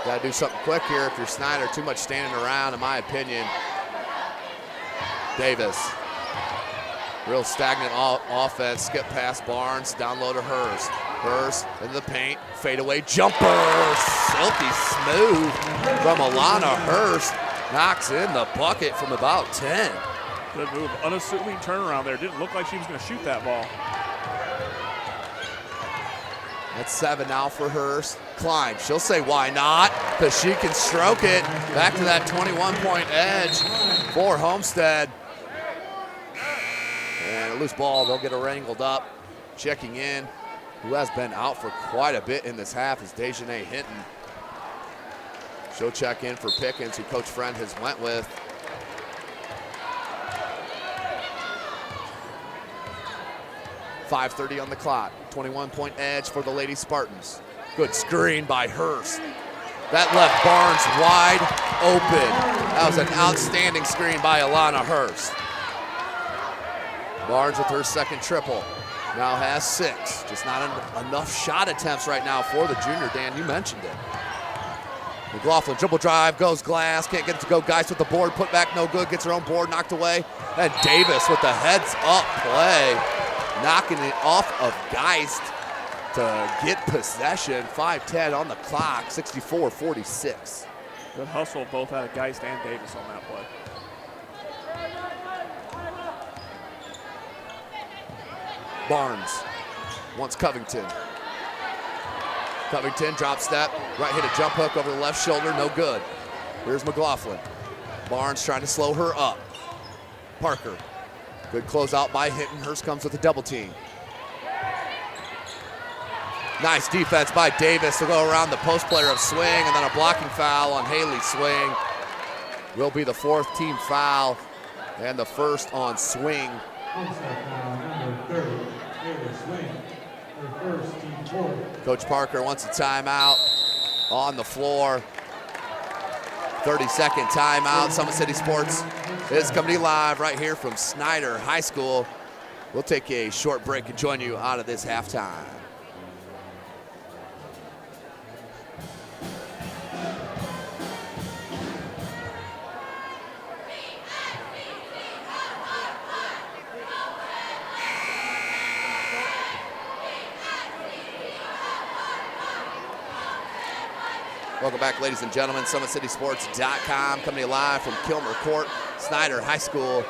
Gotta do something quick here if you're Snider, too much standing around in my opinion. Davis, real stagnant offense, skip past Barnes, down low to Hurst. Hurst into the paint, fadeaway jumper, silky smooth from Alana Hurst. Knocks in the bucket from about 10. Good move, unassuming turnaround there. Didn't look like she was gonna shoot that ball. That's 7 now for Hurst. Klein, she'll say why not, because she can stroke it. Back to that 21-point edge for Homestead. And a loose ball, they'll get her wrangled up. Checking in, who has been out for quite a bit in this half, is Dejanay Hinton. She'll check in for Pickens, who Coach Friend has went with. .5:30 on the clock, 21-point edge for the Lady Spartans. Good screen by Hurst. That left Barnes wide open. That was an outstanding screen by Alana Hurst. Barnes with her second triple. Now has 6. Just not enough shot attempts right now for the junior, Dan, you mentioned it. McLaughlin, dribble drive, goes glass, can't get it to go. Geist with the board, put back, no good, gets her own board knocked away. And Davis with the heads up play, knocking it off of Geist to get possession. 5:10 on the clock, 64-46. Good hustle both out of Geist and Davis on that play. Barnes wants Covington. Covington, drop step, right hit a jump hook over the left shoulder, no good. Here's McLaughlin. Barnes trying to slow her up. Parker, good closeout by Hinton. Hurst comes with a double team. Nice defense by Davis to go around the post player of Swing, and then a blocking foul on Haley Swing. Will be the 4th team foul and the first on Swing. Number 30, Haley Swing, her first team foul. Coach Parker wants a timeout on the floor. 30-second timeout. Summit City Sports is coming to you live right here from Snider High School. We'll take a short break and join you out of this halftime. Welcome back, ladies and gentlemen. SummitCitySports.com coming to you live from Kilmer Court, Snider High School.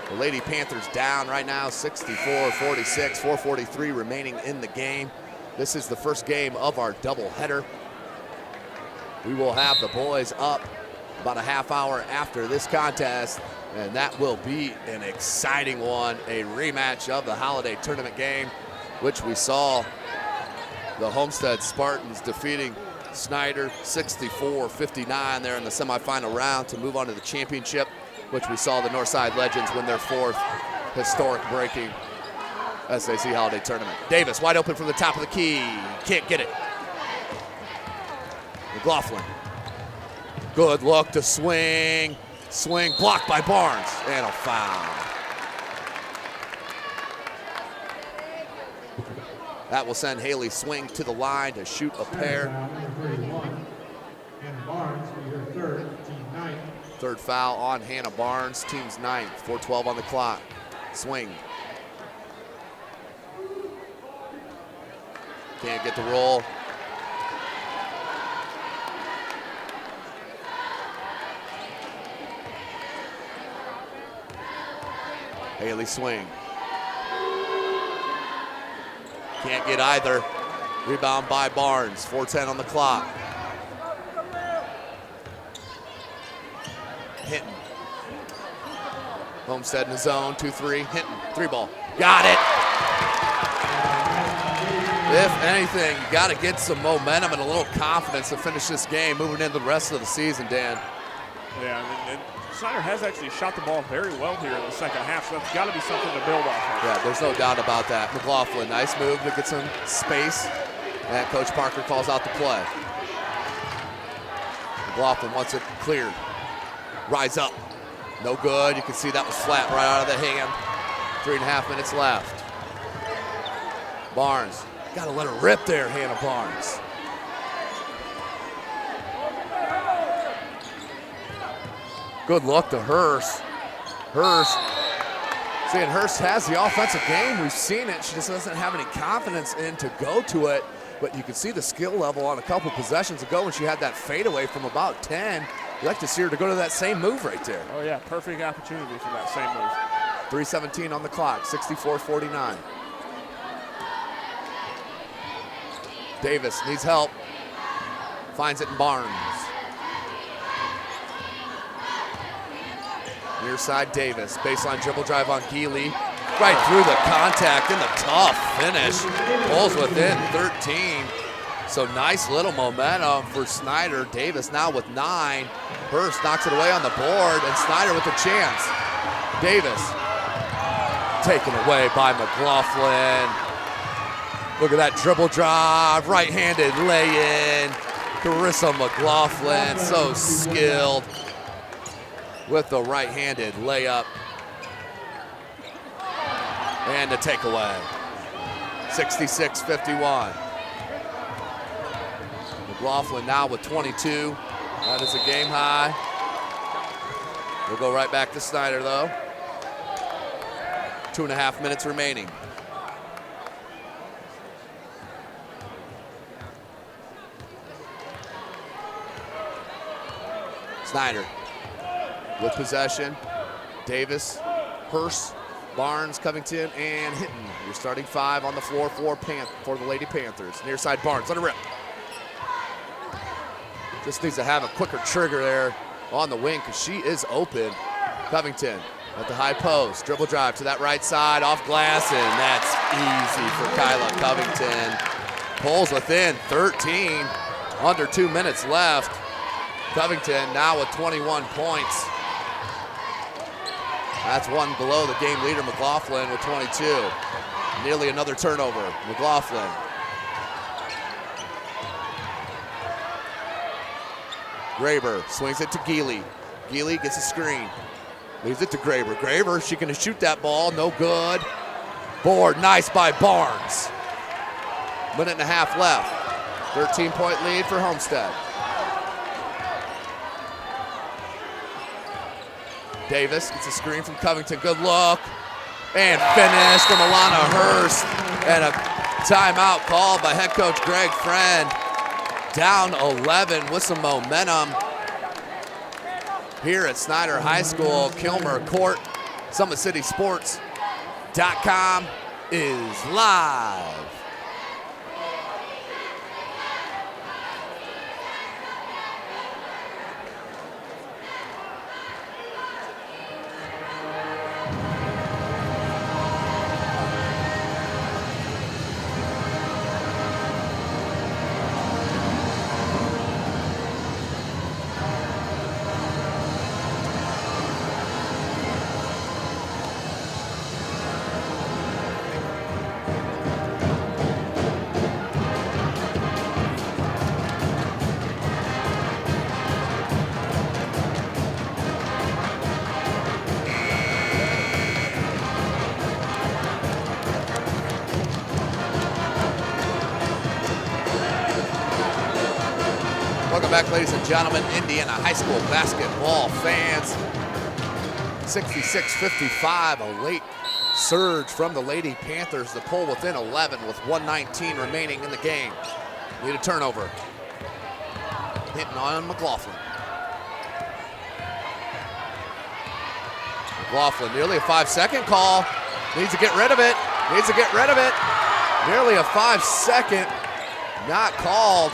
The Lady Panthers down right now, 64-46, 4:43 remaining in the game. This is the first game of our doubleheader. We will have the boys up about a half hour after this contest, and that will be an exciting one, a rematch of the holiday tournament game, which we saw the Homestead Spartans defeating Snider 64-59 there in the semifinal round to move on to the championship, which we saw the Northside Legends win their 4th historic breaking SAC Holiday Tournament. Davis wide open from the top of the key. Can't get it. McLaughlin. Good look to swing. Swing blocked by Barnes. And a foul. That will send Haley Swing to the line to shoot a pair. Number 31. And Barnes for your third, team ninth. Third foul on Hannah Barnes, team's ninth. 4:12 on the clock. Swing. Can't get the roll. Haley Swing. Can't get either. Rebound by Barnes. 4:10 on the clock. Hinton. Homestead in the zone. 2-3. Hinton. 3-ball. Got it. If anything, you got to get some momentum and a little confidence to finish this game moving into the rest of the season, Dan. Yeah, and Snider has actually shot the ball very well here in the second half, so that's got to be something to build off of. Yeah, there's no doubt about that. McLaughlin, nice move to get some space, and Coach Parker calls out the play. McLaughlin wants it cleared. Rise up. No good. You can see that was flat right out of the hand. 3.5 minutes left. Barnes. Got to let her rip there, Hannah Barnes. Good look to Hurst. Hurst. Seeing Hurst has the offensive game. We've seen it. She just doesn't have any confidence in to go to it. But you can see the skill level on a couple possessions ago when she had that fadeaway from about 10. You'd like to see her to go to that same move right there. Oh, yeah, perfect opportunity for that same move. 3:17 on the clock, 64-49. Davis needs help. Finds it in Barnes. Near side Davis. Baseline dribble drive on Geely. Right through the contact and the tough finish. Pulls within 13. So nice little momentum for Snider. Davis now with 9. Hurst knocks it away on the board, and Snider with a chance. Davis taken away by McLaughlin. Look at that dribble drive, right-handed lay-in. Carissa McLaughlin, so skilled with the right-handed layup. And the takeaway, 66-51. McLaughlin now with 22. That is a game high. We'll go right back to Snider though. 2.5 minutes remaining. Snider with possession. Davis, Hurst, Barnes, Covington, and Hinton. Your starting 5 on the floor for the Lady Panthers. Near side Barnes, let her rip. Just needs to have a quicker trigger there on the wing because she is open. Covington at the high post. Dribble drive to that right side, off glass, and that's easy for Kyla Covington. Pulls within 13, under 2 minutes left. Covington now with 21 points. That's one below the game leader, McLaughlin, with 22. Nearly another turnover. McLaughlin. Graber swings it to Geely. Geely gets a screen. Leaves it to Graber. Graber, she can shoot that ball, no good. Board, nice by Barnes. 1.5 left. 13-point lead for Homestead. Davis gets a screen from Covington, good look. And finish from Alana Hurst. And a timeout called by head coach Greg Friend. Down 11 with some momentum here at Snider High School, Kilmer Court. SummitCitySports.com is live. Welcome back, ladies and gentlemen, Indiana high school basketball fans. 66-55, a late surge from the Lady Panthers to pull within 11 with 1:19 remaining in the game. Need a turnover. Hitting on McLaughlin. McLaughlin, nearly a 5-second call. Needs to get rid of it. Needs to get rid of it. Nearly a 5-second, not called.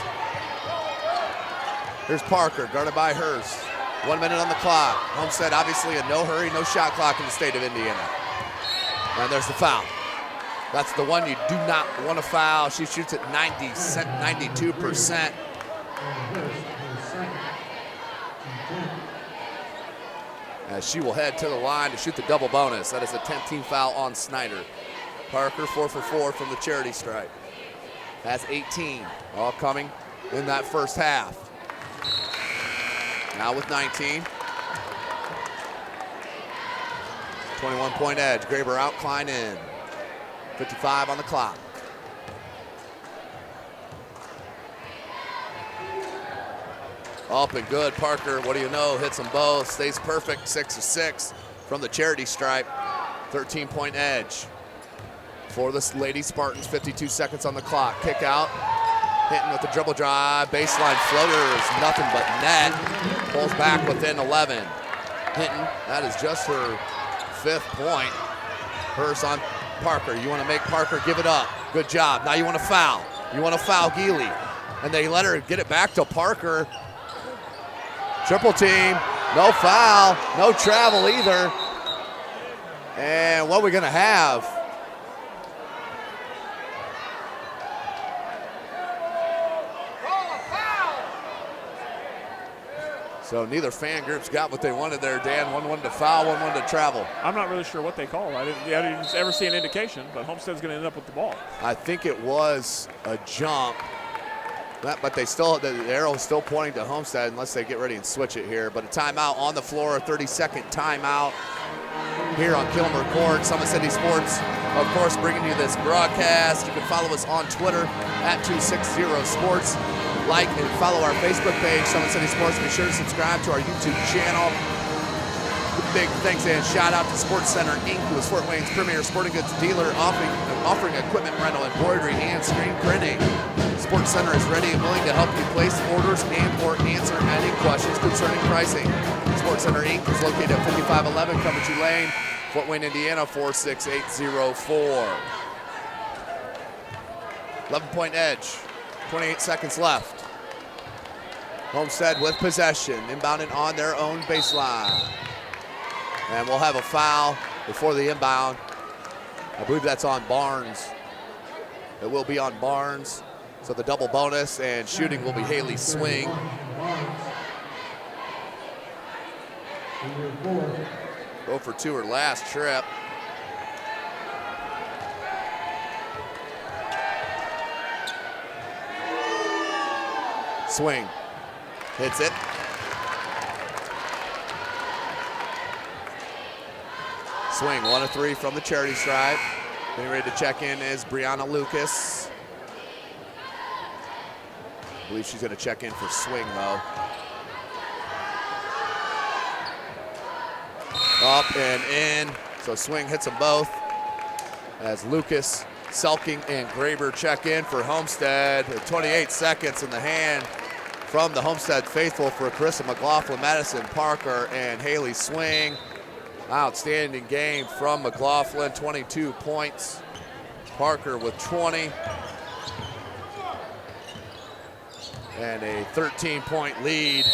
Here's Parker, guarded by Hurst. 1 minute on the clock. Homestead obviously a no hurry, no shot clock in the state of Indiana. And there's the foul. That's the one you do not want to foul. She shoots at 92%. As she will head to the line to shoot the double bonus. That is a 10th team foul on Snider. Parker 4 for 4 from the charity stripe. Has 18, all coming in that first half. Now with 19. 21-point edge. Graber out, Klein in. 55 on the clock. Up and good. Parker, what do you know? Hits them both. Stays perfect. 6 of 6 from the charity stripe. 13-point edge for the Lady Spartans. 52 seconds on the clock. Kick out. Hinton with the dribble drive. Baseline floater is nothing but net. Pulls back within 11. Hinton, that is just her 5th point. Hurst on Parker. You want to make Parker give it up. Good job. Now you want to foul. You want to foul Geely. And they let her get it back to Parker. Triple team. No foul. No travel either. And what are we going to have? So neither fan groups got what they wanted there, Dan. One wanted to foul, one wanted to travel. I'm not really sure what they called. I didn't ever see an indication, but Homestead's going to end up with the ball. I think it was a jump, but they still, the arrow's still pointing to Homestead unless they get ready and switch it here. But a timeout on the floor, a 30-second timeout here on Kilmer Court. Summit City Sports, of course, bringing you this broadcast. You can follow us on Twitter at 260sports. Like and follow our Facebook page, Summit City Sports. Be sure to subscribe to our YouTube channel. Big thanks and shout out to Sports Center Inc., who is Fort Wayne's premier sporting goods dealer, offering equipment rental, embroidery, and screen printing. Sports Center is ready and willing to help you place orders and or answer any questions concerning pricing. Sports Center Inc. is located at 5511 Coventry Lane, Fort Wayne, Indiana 46804. 11-point edge. 28 seconds left. Homestead with possession, inbounding on their own baseline. And we'll have a foul before the inbound. I believe that's on Barnes. It will be on Barnes. So the double bonus and shooting will be Haley Swing. Go for 2 her last trip. Swing, hits it. Swing, 1 of 3 from the charity stripe. Getting ready to check in is Brianna Lucas. I believe she's going to check in for Swing, though. Up and in, so Swing hits them both as Lucas, Selking, and Graber check in for Homestead. 28 seconds in the hand from the Homestead faithful for Carissa McLaughlin, Madison Parker, and Haley Swing. Outstanding game from McLaughlin, 22 points. Parker with 20. And a 13-point lead.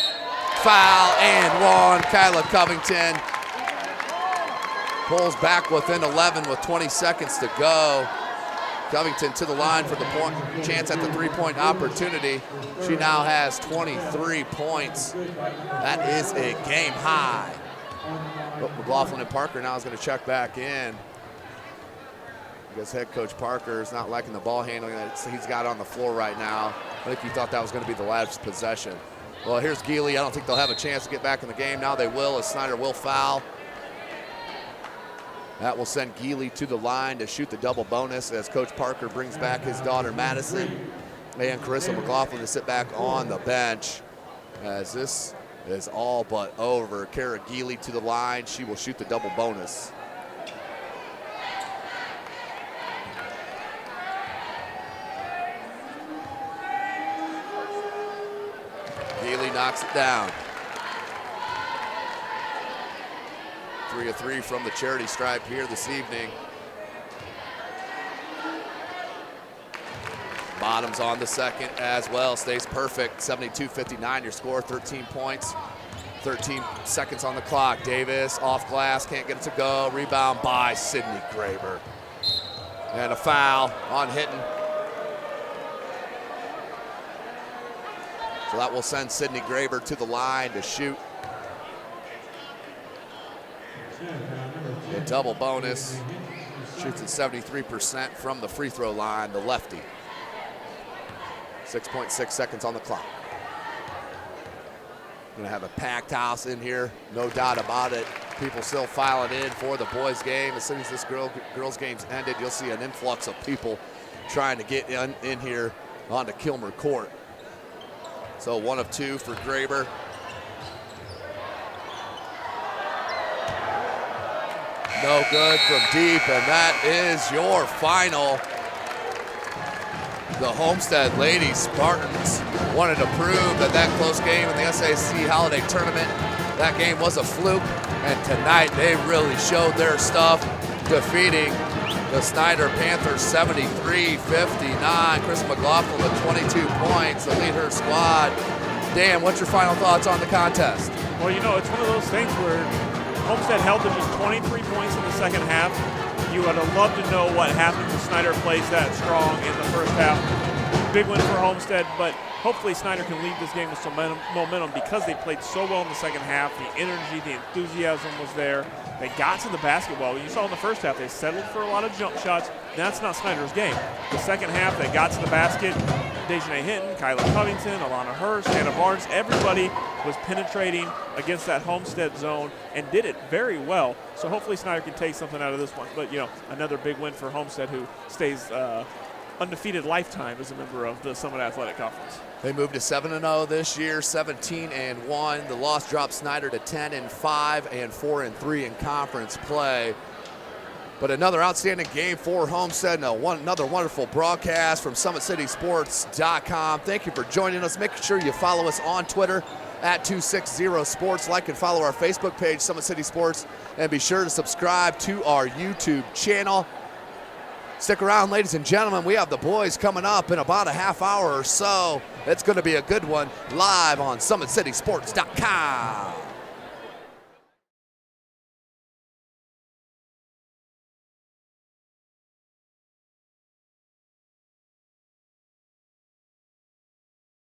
Foul and 1, Kyla Covington. Pulls back within 11 with 20 seconds to go. Covington to the line for the point chance at the 3-point opportunity. She now has 23 points. That is a game high. But McLaughlin and Parker now is going to check back in. I guess head coach Parker is not liking the ball handling that he's got on the floor right now. I think he thought that was going to be the last possession. Well, here's Geely. I don't think they'll have a chance to get back in the game. Now they will, as Snider will foul. That will send Geely to the line to shoot the double bonus as Coach Parker brings back his daughter Madison and Carissa McLaughlin to sit back on the bench. as this is all but over. Kara Geely to the line. She will shoot the double bonus. Geely knocks it down. 3 of 3 from the charity stripe here this evening. Bottoms on the second as well, stays perfect. 72-59 your score, 13 points, 13 seconds on the clock. Davis off glass, can't get it to go. Rebound by Sydney Graber. And a foul on Hinton. So that will send Sydney Graber to the line to shoot. A double bonus. Shoots at 73% from the free throw line, the lefty. 6.6 seconds on the clock. Gonna have a packed house in here, no doubt about it. People still filing in for the boys game. As soon as this girls game's ended, you'll see an influx of people trying to get in here onto Kilmer Court. So 1 of 2 for Graber. No good from deep, and that is your final. The Homestead Lady Spartans wanted to prove that close game in the SAC Holiday Tournament, that game was a fluke, and tonight they really showed their stuff, defeating the Snider Panthers 73-59. Chris McLaughlin with 22 points to lead her squad. Dan, what's your final thoughts on the contest? Well, you know, it's one of those things where Homestead held to just 23 points in the second half. You would have loved to know what happened when Snider plays that strong in the first half. Big win for Homestead, but hopefully Snider can leave this game with some momentum because they played so well in the second half. The energy, the enthusiasm was there. They got to the basket well. You saw in the first half, they settled for a lot of jump shots. That's not Snider's game. The second half, they got to the basket. Dejanay Hinton, Kyla Covington, Alana Hurst, Hannah Barnes, everybody was penetrating against that Homestead zone and did it very well. So hopefully Snider can take something out of this one. But, you know, another big win for Homestead, who stays undefeated lifetime as a member of the Summit Athletic Conference. They moved to 7-0 this year, 17-1. The loss dropped Snider to 10-5 and 4-3 in conference play. But another outstanding game for Homestead and another wonderful broadcast from SummitCitySports.com. Thank you for joining us. Make sure you follow us on Twitter at 260sports. Like and follow our Facebook page, Summit City Sports, and be sure to subscribe to our YouTube channel. Stick around, ladies and gentlemen. We have the boys coming up in about a half hour or so. It's going to be a good one live on SummitCitySports.com.